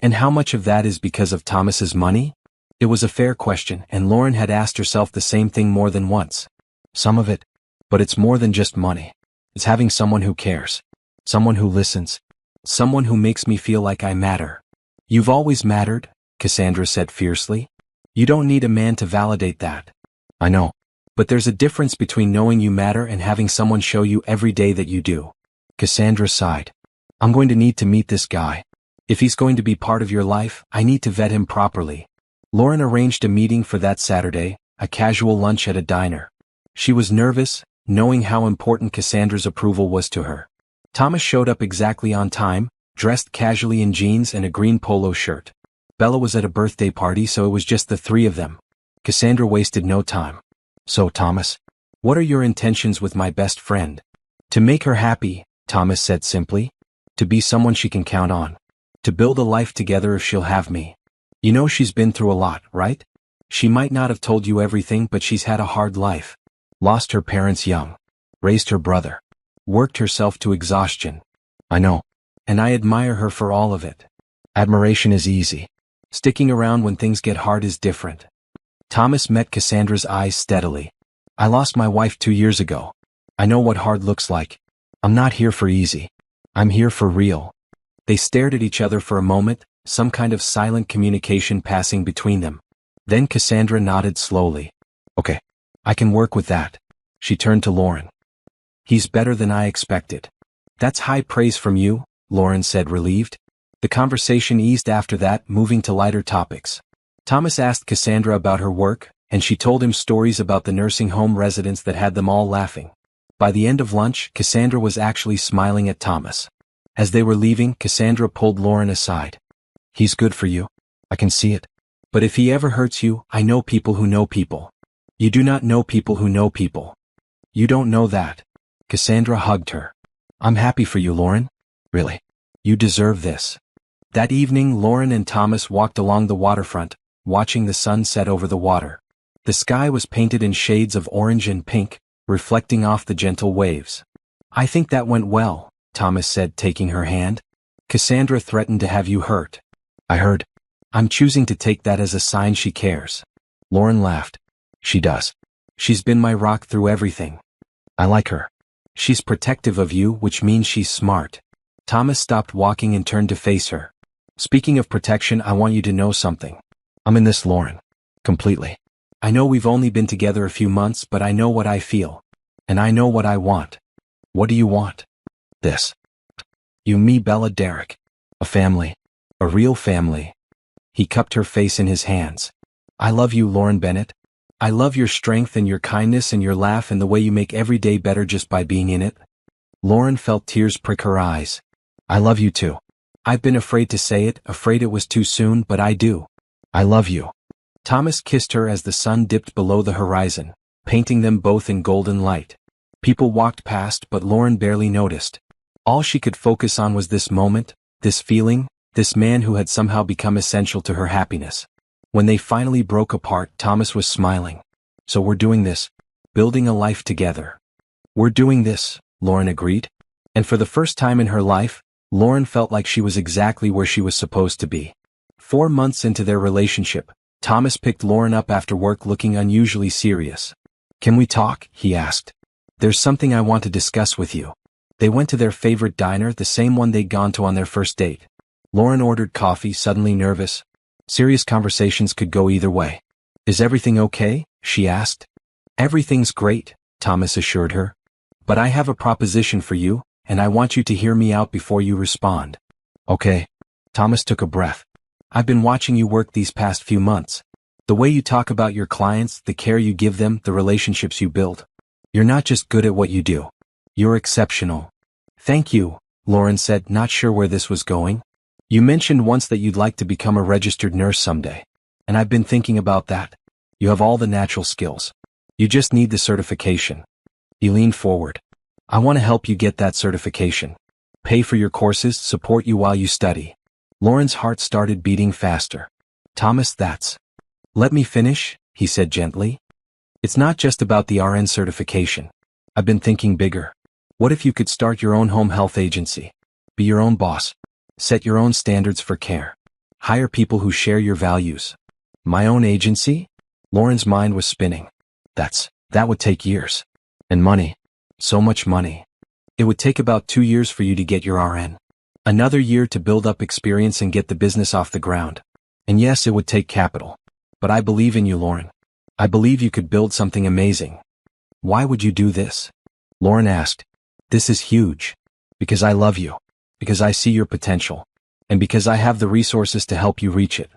"And how much of that is because of Thomas's money?" It was a fair question, and Lauren had asked herself the same thing more than once. "Some of it. But it's more than just money. It's having someone who cares. Someone who listens. Someone who makes me feel like I matter." "You've always mattered," Cassandra said fiercely. "You don't need a man to validate that." "I know. But there's a difference between knowing you matter and having someone show you every day that you do." Cassandra sighed. "I'm going to need to meet this guy. If he's going to be part of your life, I need to vet him properly." Lauren arranged a meeting for that Saturday, a casual lunch at a diner. She was nervous, knowing how important Cassandra's approval was to her. Thomas showed up exactly on time, dressed casually in jeans and a green polo shirt. Bella was at a birthday party, so it was just the three of them. Cassandra wasted no time. "So, Thomas, what are your intentions with my best friend?" "To make her happy," Thomas said simply. "To be someone she can count on. To build a life together if she'll have me. You know she's been through a lot, right? She might not have told you everything, but she's had a hard life. Lost her parents young. Raised her brother. Worked herself to exhaustion." "I know. And I admire her for all of it." "Admiration is easy. Sticking around when things get hard is different." Thomas met Cassandra's eyes steadily. "I lost my wife 2 years ago. I know what hard looks like. I'm not here for easy. I'm here for real." They stared at each other for a moment, some kind of silent communication passing between them. Then Cassandra nodded slowly. "Okay. I can work with that." She turned to Lauren. "He's better than I expected." "That's high praise from you," Lauren said, relieved. The conversation eased after that, moving to lighter topics. Thomas asked Cassandra about her work, and she told him stories about the nursing home residents that had them all laughing. By the end of lunch, Cassandra was actually smiling at Thomas. As they were leaving, Cassandra pulled Lauren aside. "He's good for you. I can see it. But if he ever hurts you, I know people who know people. You do not know people who know people. You don't know that." Cassandra hugged her. "I'm happy for you, Lauren. Really. You deserve this." That evening, Lauren and Thomas walked along the waterfront, watching the sun set over the water. The sky was painted in shades of orange and pink, reflecting off the gentle waves. "I think that went well," Thomas said, taking her hand. "Cassandra threatened to have you hurt." "I heard. I'm choosing to take that as a sign she cares." Lauren laughed. "She does. She's been my rock through everything. I like her. She's protective of you, which means she's smart." Thomas stopped walking and turned to face her. "Speaking of protection, I want you to know something. I'm in this, Lauren. Completely. I know we've only been together a few months, but I know what I feel. And I know what I want." "What do you want?" "This. You, me, Bella, Derek. A family. A real family." He cupped her face in his hands. "I love you, Lauren Bennett. I love your strength and your kindness and your laugh and the way you make every day better just by being in it." Lauren felt tears prick her eyes. "I love you too. I've been afraid to say it, afraid it was too soon, but I do. I love you." Thomas kissed her as the sun dipped below the horizon, painting them both in golden light. People walked past, but Lauren barely noticed. All she could focus on was this moment, this feeling, this man who had somehow become essential to her happiness. When they finally broke apart, Thomas was smiling. "So we're doing this. Building a life together." "We're doing this," Lauren agreed. And for the first time in her life, Lauren felt like she was exactly where she was supposed to be. 4 months into their relationship, Thomas picked Lauren up after work looking unusually serious. "Can we talk?" he asked. "There's something I want to discuss with you." They went to their favorite diner, the same one they'd gone to on their first date. Lauren ordered coffee, suddenly nervous. Serious conversations could go either way. Is everything okay? She asked. Everything's great, Thomas assured her. But I have a proposition for you, and I want you to hear me out before you respond. Okay. Thomas took a breath. I've been watching you work these past few months. The way you talk about your clients, the care you give them, the relationships you build. You're not just good at what you do. You're exceptional. Thank you, Lauren said, not sure where this was going. You mentioned once that you'd like to become a registered nurse someday. And I've been thinking about that. You have all the natural skills. You just need the certification. He leaned forward. I want to help you get that certification. Pay for your courses, support you while you study. Lauren's heart started beating faster. Thomas, Let me finish, he said gently. It's not just about the RN certification. I've been thinking bigger. What if you could start your own home health agency? Be your own boss. Set your own standards for care. Hire people who share your values. My own agency? Lauren's mind was spinning. That would take years. And money. So much money. It would take about 2 years for you to get your RN. Another year to build up experience and get the business off the ground. And yes, it would take capital. But I believe in you, Lauren. I believe you could build something amazing. Why would you do this? Lauren asked. This is huge. Because I love you. Because I see your potential. And because I have the resources to help you reach it.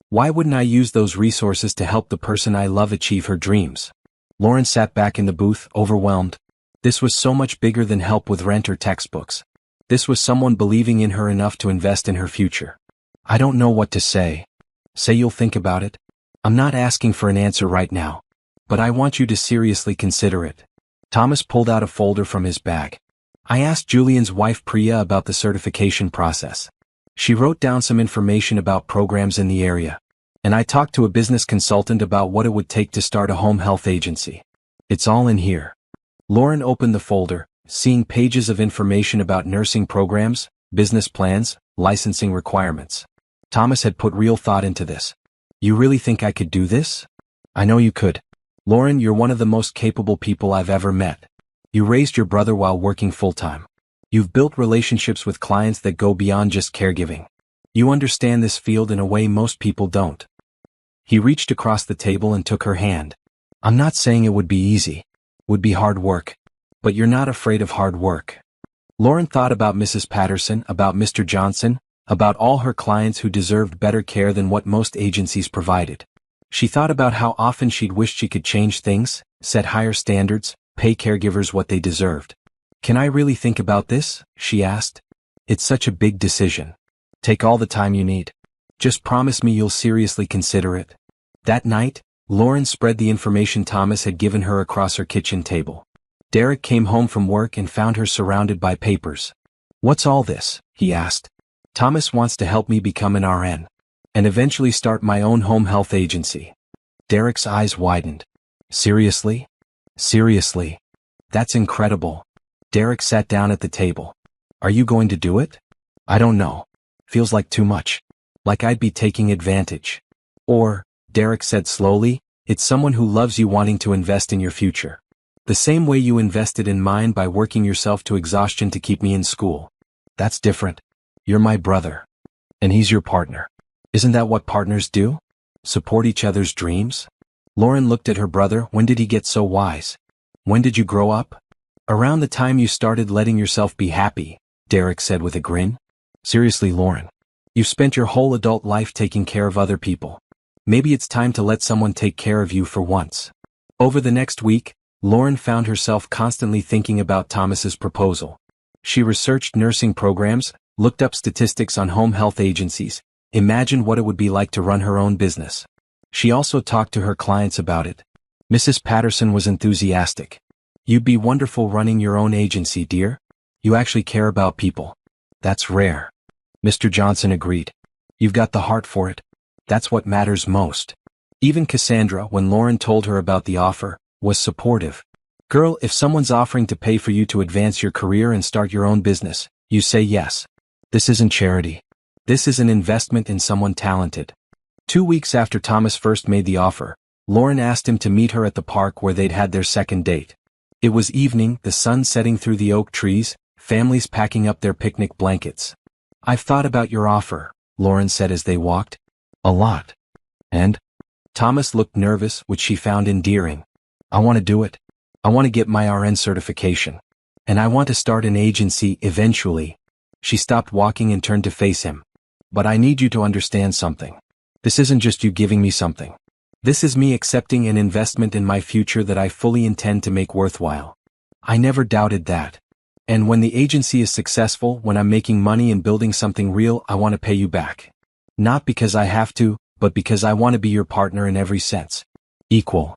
Why wouldn't I use those resources to help the person I love achieve her dreams? Lauren sat back in the booth, overwhelmed. This was so much bigger than help with rent or textbooks. This was someone believing in her enough to invest in her future. I don't know what to say. Say you'll think about it. I'm not asking for an answer right now. But I want you to seriously consider it. Thomas pulled out a folder from his bag. I asked Julian's wife Priya about the certification process. She wrote down some information about programs in the area. And I talked to a business consultant about what it would take to start a home health agency. It's all in here. Lauren opened the folder, seeing pages of information about nursing programs, business plans, licensing requirements. Thomas had put real thought into this. You really think I could do this? I know you could. Lauren, you're one of the most capable people I've ever met. You raised your brother while working full-time. You've built relationships with clients that go beyond just caregiving. You understand this field in a way most people don't. He reached across the table and took her hand. I'm not saying it would be easy. Would be hard work. But you're not afraid of hard work. Lauren thought about Mrs. Patterson, about Mr. Johnson, about all her clients who deserved better care than what most agencies provided. She thought about how often she'd wished she could change things, set higher standards, pay caregivers what they deserved. Can I really think about this? She asked. It's such a big decision. Take all the time you need. Just promise me you'll seriously consider it. That night, Lauren spread the information Thomas had given her across her kitchen table. Derek came home from work and found her surrounded by papers. What's all this? He asked. Thomas wants to help me become an RN. And eventually start my own home health agency. Derek's eyes widened. Seriously? Seriously? That's incredible. Derek sat down at the table. Are you going to do it? I don't know. Feels like too much. Like I'd be taking advantage. Or, Derek said slowly, it's someone who loves you wanting to invest in your future. The same way you invested in mine by working yourself to exhaustion to keep me in school. That's different. You're my brother. And he's your partner. Isn't that what partners do? Support each other's dreams? Lauren looked at her brother. When did he get so wise? When did you grow up? Around the time you started letting yourself be happy, Derek said with a grin. Seriously, Lauren. You've spent your whole adult life taking care of other people. Maybe it's time to let someone take care of you for once. Over the next week, Lauren found herself constantly thinking about Thomas's proposal. She researched nursing programs, looked up statistics on home health agencies, imagined what it would be like to run her own business. She also talked to her clients about it. Mrs. Patterson was enthusiastic. You'd be wonderful running your own agency, dear. You actually care about people. That's rare. Mr. Johnson agreed. You've got the heart for it. That's what matters most. Even Cassandra, when Lauren told her about the offer, was supportive. Girl, if someone's offering to pay for you to advance your career and start your own business, you say yes. This isn't charity. This is an investment in someone talented. 2 weeks after Thomas first made the offer, Lauren asked him to meet her at the park where they'd had their second date. It was evening, the sun setting through the oak trees, families packing up their picnic blankets. I've thought about your offer, Lauren said as they walked. A lot. And? Thomas looked nervous, which she found endearing. I want to do it. I want to get my RN certification. And I want to start an agency eventually. She stopped walking and turned to face him. But I need you to understand something. This isn't just you giving me something. This is me accepting an investment in my future that I fully intend to make worthwhile. I never doubted that. And when the agency is successful, when I'm making money and building something real, I want to pay you back. Not because I have to, but because I want to be your partner in every sense. Equal.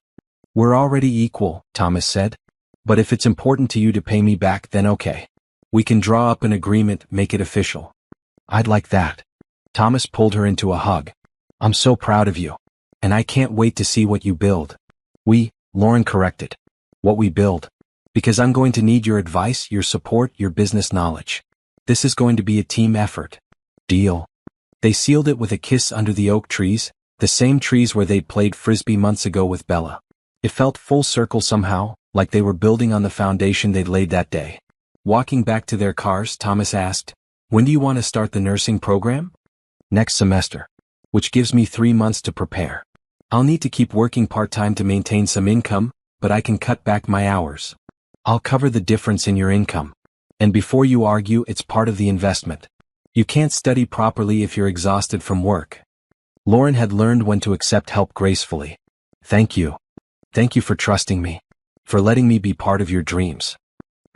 We're already equal, Thomas said. But if it's important to you to pay me back, then okay. We can draw up an agreement, make it official. I'd like that. Thomas pulled her into a hug. I'm so proud of you. And I can't wait to see what you build. Lauren corrected. What we build. Because I'm going to need your advice, your support, your business knowledge. This is going to be a team effort. Deal. They sealed it with a kiss under the oak trees, the same trees where they'd played frisbee months ago with Bella. It felt full circle somehow, like they were building on the foundation they'd laid that day. Walking back to their cars, Thomas asked, "When do you want to start the nursing program?" "Next semester. Which gives me 3 months to prepare. I'll need to keep working part-time to maintain some income, but I can cut back my hours. I'll cover the difference in your income. And before you argue, it's part of the investment. You can't study properly if you're exhausted from work." Lauren had learned when to accept help gracefully. Thank you. Thank you for trusting me. For letting me be part of your dreams.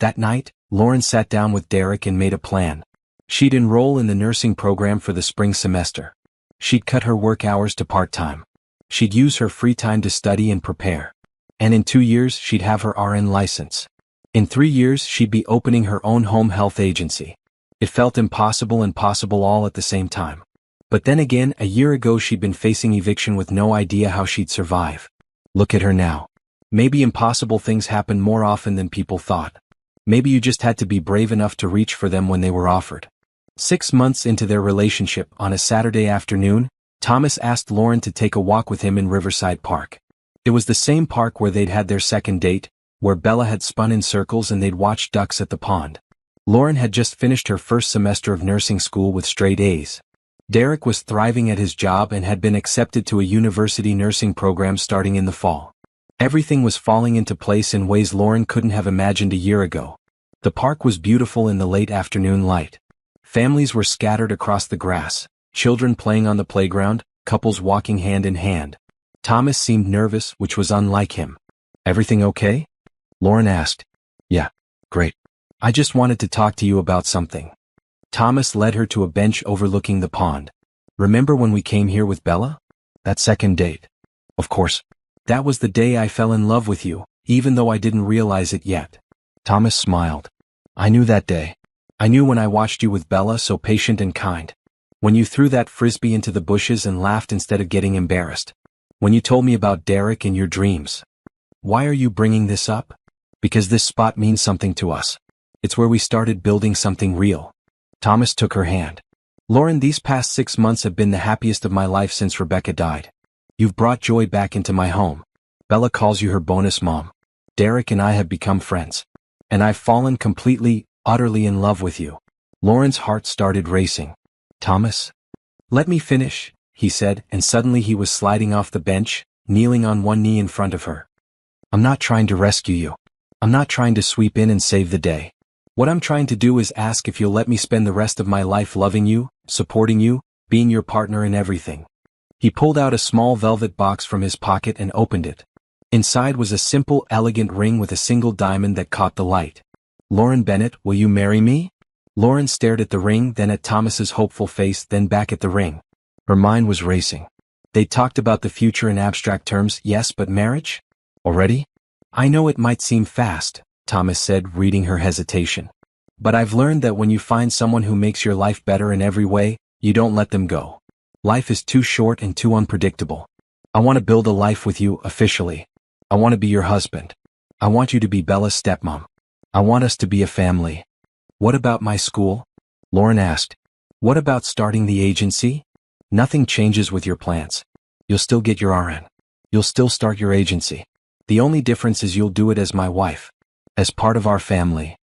That night, Lauren sat down with Derek and made a plan. She'd enroll in the nursing program for the spring semester. She'd cut her work hours to part-time. She'd use her free time to study and prepare. And in 2 years, she'd have her RN license. In 3 years, she'd be opening her own home health agency. It felt impossible and possible all at the same time. But then again, a year ago she'd been facing eviction with no idea how she'd survive. Look at her now. Maybe impossible things happen more often than people thought. Maybe you just had to be brave enough to reach for them when they were offered. 6 months into their relationship, on a Saturday afternoon, Thomas asked Lauren to take a walk with him in Riverside Park. It was the same park where they'd had their second date, where Bella had spun in circles and they'd watched ducks at the pond. Lauren had just finished her first semester of nursing school with straight A's. Derek was thriving at his job and had been accepted to a university nursing program starting in the fall. Everything was falling into place in ways Lauren couldn't have imagined a year ago. The park was beautiful in the late afternoon light. Families were scattered across the grass, children playing on the playground, couples walking hand in hand. Thomas seemed nervous, which was unlike him. "Everything okay?" Lauren asked. "Yeah, great. I just wanted to talk to you about something." Thomas led her to a bench overlooking the pond. "Remember when we came here with Bella? That second date?" "Of course. That was the day I fell in love with you, even though I didn't realize it yet." Thomas smiled. "I knew that day. I knew when I watched you with Bella, so patient and kind. When you threw that frisbee into the bushes and laughed instead of getting embarrassed. When you told me about Derek and your dreams." "Why are you bringing this up?" "Because this spot means something to us. It's where we started building something real." Thomas took her hand. "Lauren, these past 6 months have been the happiest of my life since Rebecca died. You've brought joy back into my home. Bella calls you her bonus mom. Derek and I have become friends. And I've fallen completely, utterly in love with you." Lauren's heart started racing. "Thomas? Let me finish," he said, and suddenly he was sliding off the bench, kneeling on one knee in front of her. "I'm not trying to rescue you. I'm not trying to sweep in and save the day. What I'm trying to do is ask if you'll let me spend the rest of my life loving you, supporting you, being your partner in everything." He pulled out a small velvet box from his pocket and opened it. Inside was a simple, elegant ring with a single diamond that caught the light. "Lauren Bennett, will you marry me?" Lauren stared at the ring, then at Thomas's hopeful face, then back at the ring. Her mind was racing. They talked about the future in abstract terms, yes, but marriage? Already? "I know it might seem fast," Thomas said, reading her hesitation. "But I've learned that when you find someone who makes your life better in every way, you don't let them go. Life is too short and too unpredictable. I want to build a life with you, officially. I want to be your husband. I want you to be Bella's stepmom. I want us to be a family." "What about my school?" Lauren asked. "What about starting the agency?" "Nothing changes with your plans. You'll still get your RN. You'll still start your agency. The only difference is you'll do it as my wife. As part of our family."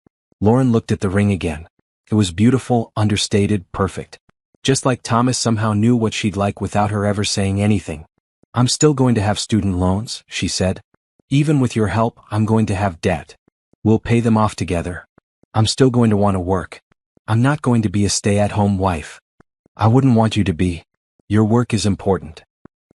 Lauren looked at the ring again. It was beautiful, understated, perfect. Just like Thomas somehow knew what she'd like without her ever saying anything. I'm still going to have student loans, she said. Even with your help, I'm going to have debt. We'll pay them off together. I'm still going to want to work. I'm not going to be a stay-at-home wife. I wouldn't want you to be. Your work is important.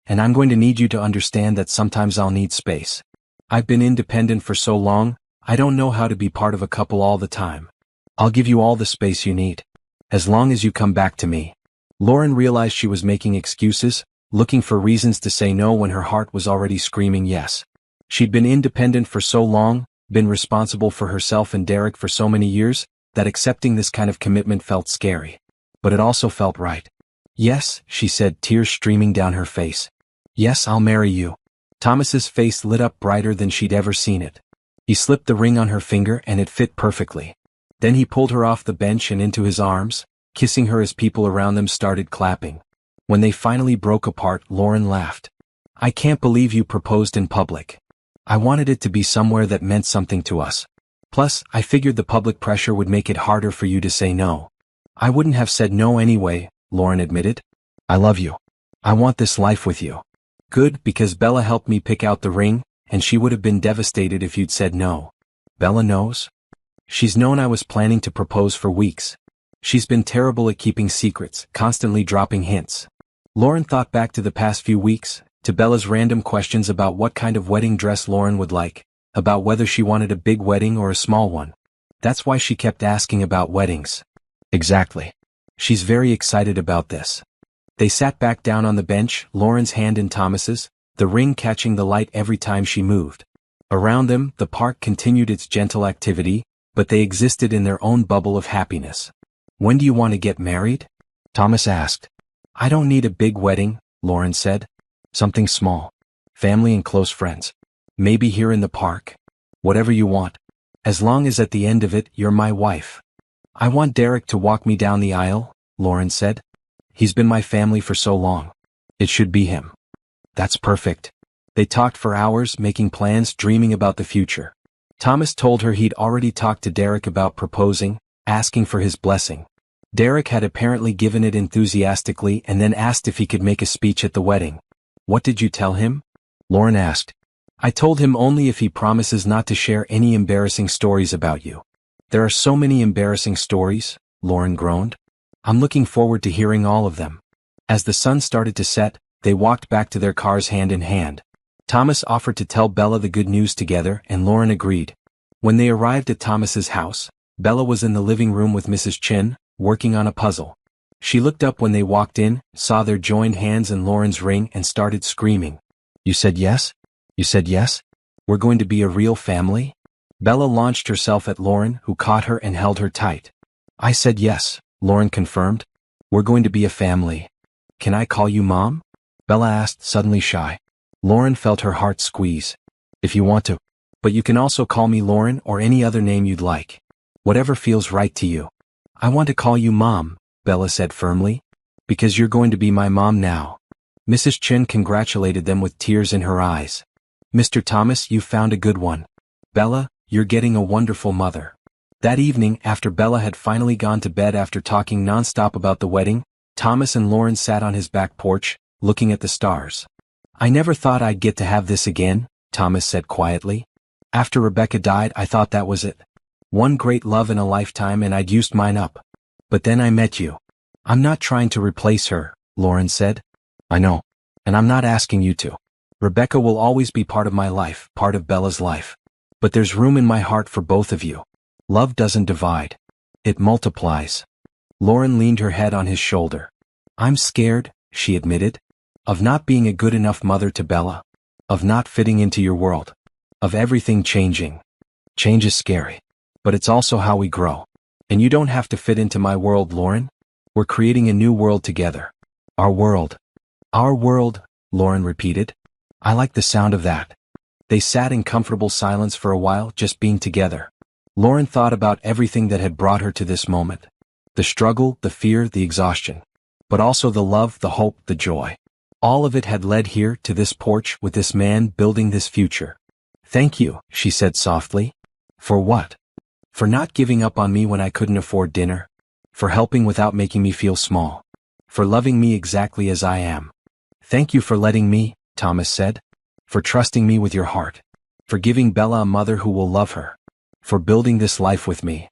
And I'm going to need you to understand that sometimes I'll need space. I've been independent for so long, I don't know how to be part of a couple all the time. I'll give you all the space you need. As long as you come back to me. Lauren realized she was making excuses, looking for reasons to say no when her heart was already screaming yes. She'd been independent for so long, been responsible for herself and Derek for so many years, that accepting this kind of commitment felt scary. But it also felt right. Yes, she said, tears streaming down her face. Yes, I'll marry you. Thomas's face lit up brighter than she'd ever seen it. He slipped the ring on her finger and it fit perfectly. Then he pulled her off the bench and into his arms, kissing her as people around them started clapping. When they finally broke apart, Lauren laughed. I can't believe you proposed in public. I wanted it to be somewhere that meant something to us. Plus, I figured the public pressure would make it harder for you to say no. I wouldn't have said no anyway, Lauren admitted. I love you. I want this life with you. Good, because Bella helped me pick out the ring, and she would have been devastated if you'd said no. Bella knows? She's known I was planning to propose for weeks. She's been terrible at keeping secrets, constantly dropping hints. Lauren thought back to the past few weeks, to Bella's random questions about what kind of wedding dress Lauren would like, about whether she wanted a big wedding or a small one. That's why she kept asking about weddings. Exactly. She's very excited about this. They sat back down on the bench, Lauren's hand in Thomas's, the ring catching the light every time she moved. Around them, the park continued its gentle activity, but they existed in their own bubble of happiness. When do you want to get married? Thomas asked. I don't need a big wedding, Lauren said. Something small. Family and close friends. Maybe here in the park. Whatever you want. As long as at the end of it, you're my wife. I want Derek to walk me down the aisle, Lauren said. He's been my family for so long. It should be him. That's perfect. They talked for hours, making plans, dreaming about the future. Thomas told her he'd already talked to Derek about proposing, asking for his blessing. Derek had apparently given it enthusiastically and then asked if he could make a speech at the wedding. What did you tell him? Lauren asked. I told him only if he promises not to share any embarrassing stories about you. There are so many embarrassing stories, Lauren groaned. I'm looking forward to hearing all of them. As the sun started to set, they walked back to their cars hand in hand. Thomas offered to tell Bella the good news together and Lauren agreed. When they arrived at Thomas's house, Bella was in the living room with Mrs. Chin, working on a puzzle. She looked up when they walked in, saw their joined hands and Lauren's ring and started screaming. You said yes? You said yes? We're going to be a real family? Bella launched herself at Lauren, who caught her and held her tight. I said yes, Lauren confirmed. We're going to be a family. Can I call you Mom? Bella asked, suddenly shy. Lauren felt her heart squeeze. If you want to. But you can also call me Lauren or any other name you'd like. Whatever feels right to you. I want to call you Mom, Bella said firmly. Because you're going to be my mom now. Mrs. Chin congratulated them with tears in her eyes. Mr. Thomas, you found a good one. Bella, you're getting a wonderful mother. That evening, after Bella had finally gone to bed after talking nonstop about the wedding, Thomas and Lauren sat on his back porch, looking at the stars. I never thought I'd get to have this again, Thomas said quietly. After Rebecca died, I thought that was it. One great love in a lifetime and I'd used mine up. But then I met you. I'm not trying to replace her, Lauren said. I know. And I'm not asking you to. Rebecca will always be part of my life, part of Bella's life. But there's room in my heart for both of you. Love doesn't divide. It multiplies. Lauren leaned her head on his shoulder. I'm scared, she admitted. Of not being a good enough mother to Bella. Of not fitting into your world. Of everything changing. Change is scary. But it's also how we grow. And you don't have to fit into my world, Lauren. We're creating a new world together. Our world. Our world, Lauren repeated. I like the sound of that. They sat in comfortable silence for a while, just being together. Lauren thought about everything that had brought her to this moment. The struggle, the fear, the exhaustion. But also the love, the hope, the joy. All of it had led here to this porch with this man building this future. Thank you, she said softly. For what? For not giving up on me when I couldn't afford dinner. For helping without making me feel small. For loving me exactly as I am. Thank you for letting me, Thomas said. For trusting me with your heart. For giving Bella a mother who will love her. For building this life with me.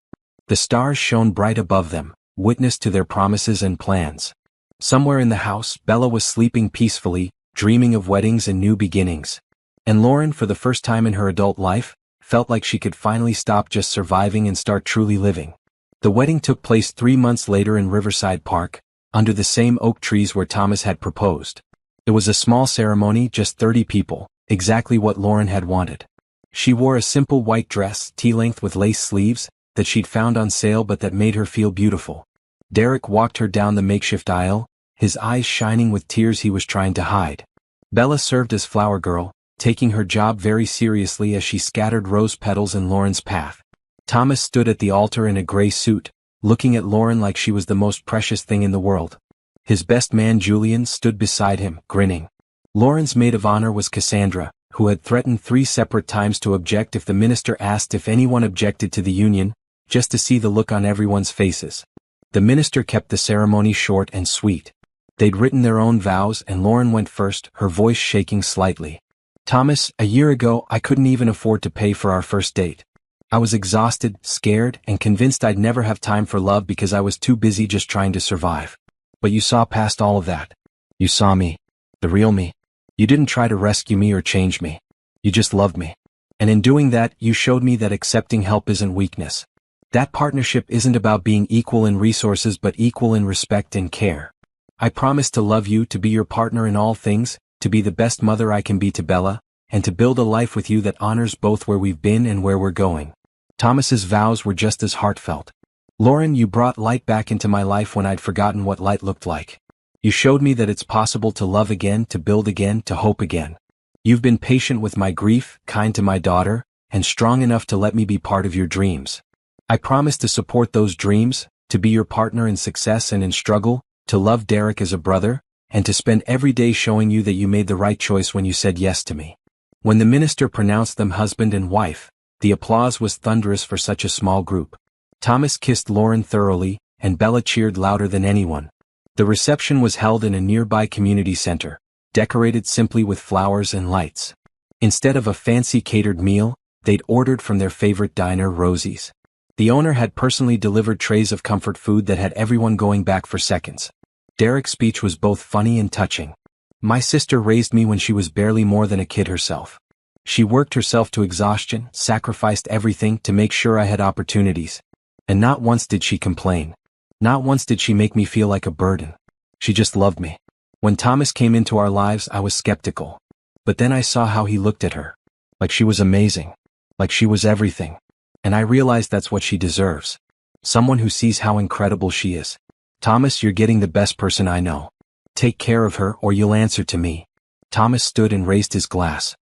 The stars shone bright above them, witness to their promises and plans. Somewhere in the house, Bella was sleeping peacefully, dreaming of weddings and new beginnings. And Lauren, for the first time in her adult life, felt like she could finally stop just surviving and start truly living. The wedding took place 3 months later in Riverside Park, under the same oak trees where Thomas had proposed. It was a small ceremony, just 30 people, exactly what Lauren had wanted. She wore a simple white dress, tea-length with lace sleeves, that she'd found on sale but that made her feel beautiful. Derek walked her down the makeshift aisle, his eyes shining with tears he was trying to hide. Bella served as flower girl, taking her job very seriously as she scattered rose petals in Lauren's path. Thomas stood at the altar in a gray suit, looking at Lauren like she was the most precious thing in the world. His best man Julian stood beside him, grinning. Lauren's maid of honor was Cassandra, who had threatened 3 separate times to object if the minister asked if anyone objected to the union, just to see the look on everyone's faces. The minister kept the ceremony short and sweet. They'd written their own vows and Lauren went first, her voice shaking slightly. Thomas, a year ago I couldn't even afford to pay for our first date. I was exhausted, scared, and convinced I'd never have time for love because I was too busy just trying to survive. But you saw past all of that. You saw me. The real me. You didn't try to rescue me or change me. You just loved me. And in doing that, you showed me that accepting help isn't weakness. That partnership isn't about being equal in resources but equal in respect and care. I promise to love you, to be your partner in all things, to be the best mother I can be to Bella, and to build a life with you that honors both where we've been and where we're going. Thomas's vows were just as heartfelt. Lauren, you brought light back into my life when I'd forgotten what light looked like. You showed me that it's possible to love again, to build again, to hope again. You've been patient with my grief, kind to my daughter, and strong enough to let me be part of your dreams. I promise to support those dreams, to be your partner in success and in struggle, to love Derek as a brother, and to spend every day showing you that you made the right choice when you said yes to me. When the minister pronounced them husband and wife, the applause was thunderous for such a small group. Thomas kissed Lauren thoroughly, and Bella cheered louder than anyone. The reception was held in a nearby community center, decorated simply with flowers and lights. Instead of a fancy catered meal, they'd ordered from their favorite diner, Rosie's. The owner had personally delivered trays of comfort food that had everyone going back for seconds. Derek's speech was both funny and touching. My sister raised me when she was barely more than a kid herself. She worked herself to exhaustion, sacrificed everything to make sure I had opportunities. And not once did she complain. Not once did she make me feel like a burden. She just loved me. When Thomas came into our lives, I was skeptical. But then I saw how he looked at her. Like she was amazing. Like she was everything. And I realized that's what she deserves. Someone who sees how incredible she is. Thomas, you're getting the best person I know. Take care of her or you'll answer to me. Thomas stood and raised his glass.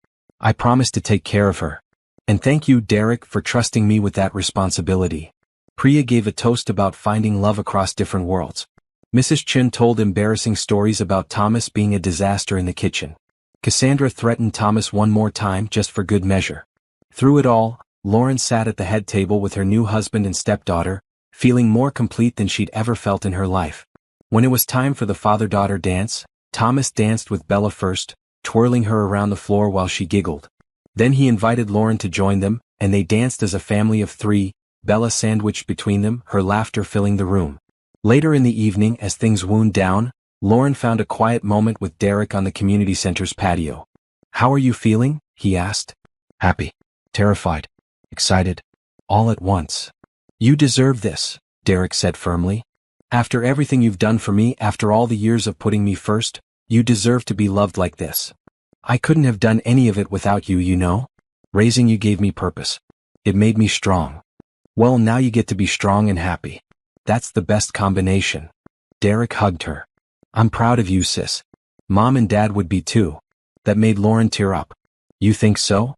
I promise to take care of her. And thank you, Derek, for trusting me with that responsibility. Priya gave a toast about finding love across different worlds. Mrs. Chun told embarrassing stories about Thomas being a disaster in the kitchen. Cassandra threatened Thomas one more time just for good measure. Through it all, Lauren sat at the head table with her new husband and stepdaughter, feeling more complete than she'd ever felt in her life. When it was time for the father-daughter dance, Thomas danced with Bella first, twirling her around the floor while she giggled. Then he invited Lauren to join them, and they danced as a family of 3, Bella sandwiched between them, her laughter filling the room. Later in the evening, as things wound down, Lauren found a quiet moment with Derek on the community center's patio. How are you feeling? He asked. Happy. Terrified. Excited. All at once. You deserve this, Derek said firmly. After everything you've done for me, after all the years of putting me first, you deserve to be loved like this. I couldn't have done any of it without you, you know? Raising you gave me purpose. It made me strong. Well, now you get to be strong and happy. That's the best combination. Derek hugged her. I'm proud of you, sis. Mom and Dad would be too. That made Lauren tear up. You think so?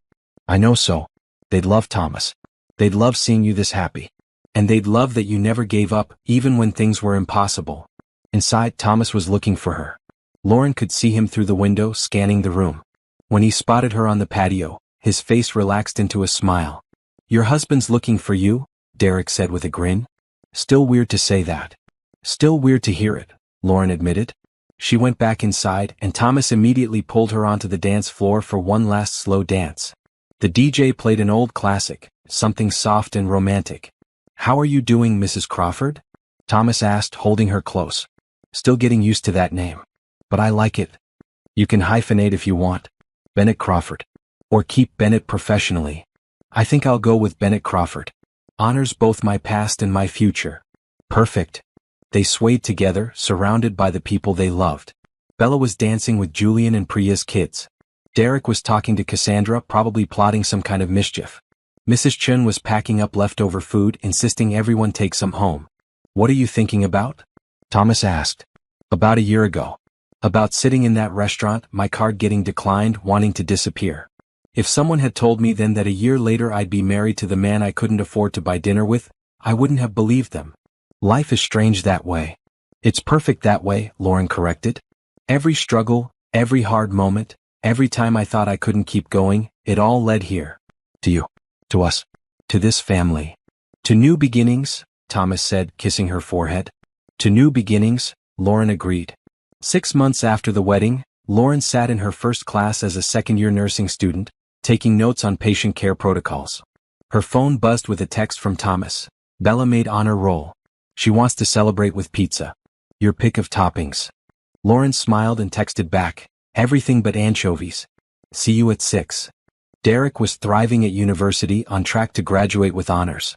I know so. They'd love Thomas. They'd love seeing you this happy. And they'd love that you never gave up, even when things were impossible. Inside, Thomas was looking for her. Lauren could see him through the window, scanning the room. When he spotted her on the patio, his face relaxed into a smile. Your husband's looking for you, Derek said with a grin. Still weird to say that. Still weird to hear it, Lauren admitted. She went back inside and Thomas immediately pulled her onto the dance floor for one last slow dance. The DJ played an old classic, something soft and romantic. "How are you doing, Mrs. Crawford?" Thomas asked, holding her close. "Still getting used to that name. But I like it. You can hyphenate if you want. Bennett Crawford. Or keep Bennett professionally. I think I'll go with Bennett Crawford. Honors both my past and my future." "Perfect." They swayed together, surrounded by the people they loved. Bella was dancing with Julian and Priya's kids. Derek was talking to Cassandra, probably plotting some kind of mischief. Mrs. Chun was packing up leftover food, insisting everyone take some home. "What are you thinking about?" Thomas asked. "About a year ago. About sitting in that restaurant, my card getting declined, wanting to disappear. If someone had told me then that a year later I'd be married to the man I couldn't afford to buy dinner with, I wouldn't have believed them. Life is strange that way." "It's perfect that way," Lauren corrected. "Every struggle, every hard moment, every time I thought I couldn't keep going, it all led here. To you. To us. To this family. To new beginnings," Thomas said, kissing her forehead. "To new beginnings," Lauren agreed. 6 months after the wedding, Lauren sat in her first class as a second-year nursing student, taking notes on patient care protocols. Her phone buzzed with a text from Thomas. "Bella made honor roll. She wants to celebrate with pizza. Your pick of toppings." Lauren smiled and texted back, "Everything but anchovies. See you at 6. Derek was thriving at university, on track to graduate with honors.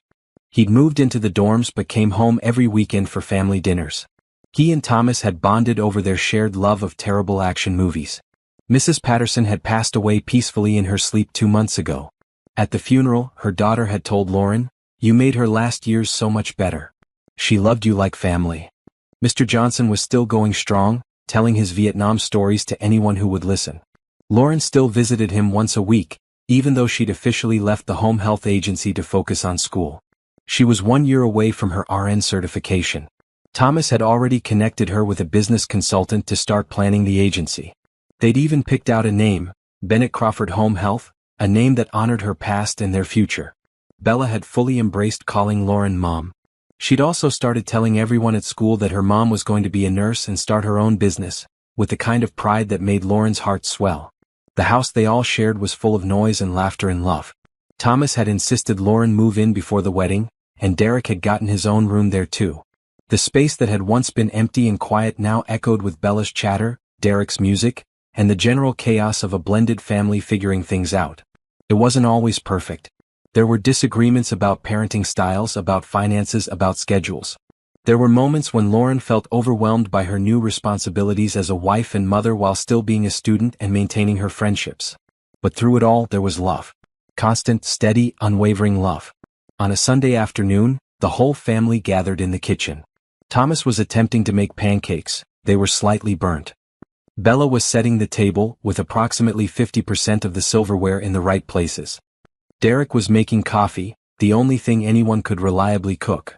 He'd moved into the dorms but came home every weekend for family dinners. He and Thomas had bonded over their shared love of terrible action movies. Mrs. Patterson had passed away peacefully in her sleep 2 months ago. At the funeral, her daughter had told Lauren, "You made her last years so much better. She loved you like family." Mr. Johnson was still going strong, telling his Vietnam stories to anyone who would listen. Lauren still visited him once a week, even though she'd officially left the home health agency to focus on school. She was 1 year away from her RN certification. Thomas had already connected her with a business consultant to start planning the agency. They'd even picked out a name, Bennett Crawford Home Health, a name that honored her past and their future. Bella had fully embraced calling Lauren Mom. She'd also started telling everyone at school that her mom was going to be a nurse and start her own business, with the kind of pride that made Lauren's heart swell. The house they all shared was full of noise and laughter and love. Thomas had insisted Lauren move in before the wedding, and Derek had gotten his own room there too. The space that had once been empty and quiet now echoed with Bella's chatter, Derek's music, and the general chaos of a blended family figuring things out. It wasn't always perfect. There were disagreements about parenting styles, about finances, about schedules. There were moments when Lauren felt overwhelmed by her new responsibilities as a wife and mother while still being a student and maintaining her friendships. But through it all there was love. Constant, steady, unwavering love. On a Sunday afternoon, the whole family gathered in the kitchen. Thomas was attempting to make pancakes. They were slightly burnt. Bella was setting the table, with approximately 50% of the silverware in the right places. Derek was making coffee, the only thing anyone could reliably cook.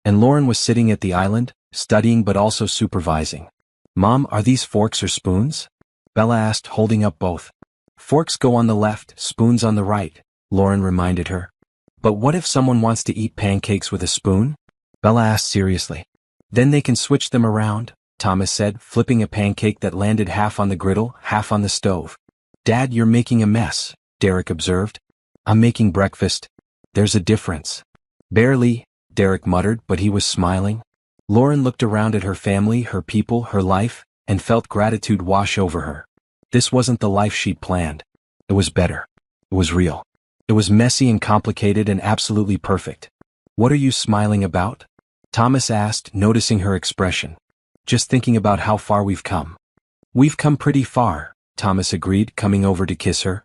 And Lauren was sitting at the island, studying but also supervising. "Mom, are these forks or spoons?" Bella asked, holding up both. "Forks go on the left, spoons on the right," Lauren reminded her. "But what if someone wants to eat pancakes with a spoon?" Bella asked seriously. "Then they can switch them around," Thomas said, flipping a pancake that landed half on the griddle, half on the stove. "Dad, you're making a mess," Derek observed. "I'm making breakfast. There's a difference." "Barely," Derek muttered, but he was smiling. Lauren looked around at her family, her people, her life, and felt gratitude wash over her. This wasn't the life she'd planned. It was better. It was real. It was messy and complicated and absolutely perfect. "What are you smiling about?" Thomas asked, noticing her expression. "Just thinking about how far we've come." "We've come pretty far," Thomas agreed, coming over to kiss her.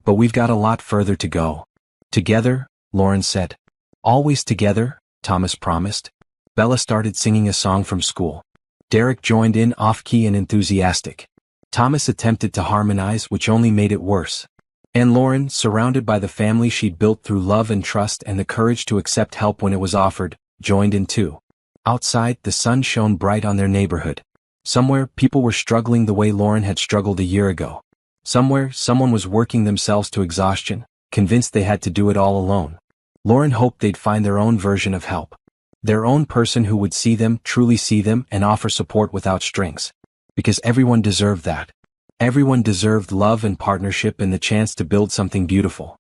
"But we've got a lot further to go." "Together," Lauren said. "Always together," Thomas promised. Bella started singing a song from school. Derek joined in, off-key and enthusiastic. Thomas attempted to harmonize, which only made it worse. And Lauren, surrounded by the family she'd built through love and trust and the courage to accept help when it was offered, joined in too. Outside, the sun shone bright on their neighborhood. Somewhere, people were struggling the way Lauren had struggled a year ago. Somewhere, someone was working themselves to exhaustion, convinced they had to do it all alone. Lauren hoped they'd find their own version of help. Their own person who would see them, truly see them, and offer support without strings. Because everyone deserved that. Everyone deserved love and partnership and the chance to build something beautiful.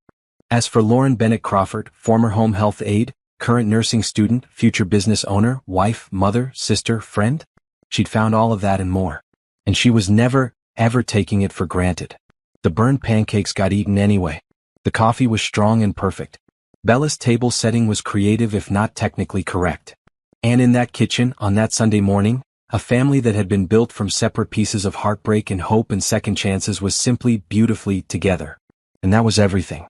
As for Lauren Bennett Crawford, former home health aide, current nursing student, future business owner, wife, mother, sister, friend, she'd found all of that and more. And she was never, ever taking it for granted. The burned pancakes got eaten anyway. The coffee was strong and perfect. Bella's table setting was creative if not technically correct. And in that kitchen, on that Sunday morning, a family that had been built from separate pieces of heartbreak and hope and second chances was simply beautifully together. And that was everything.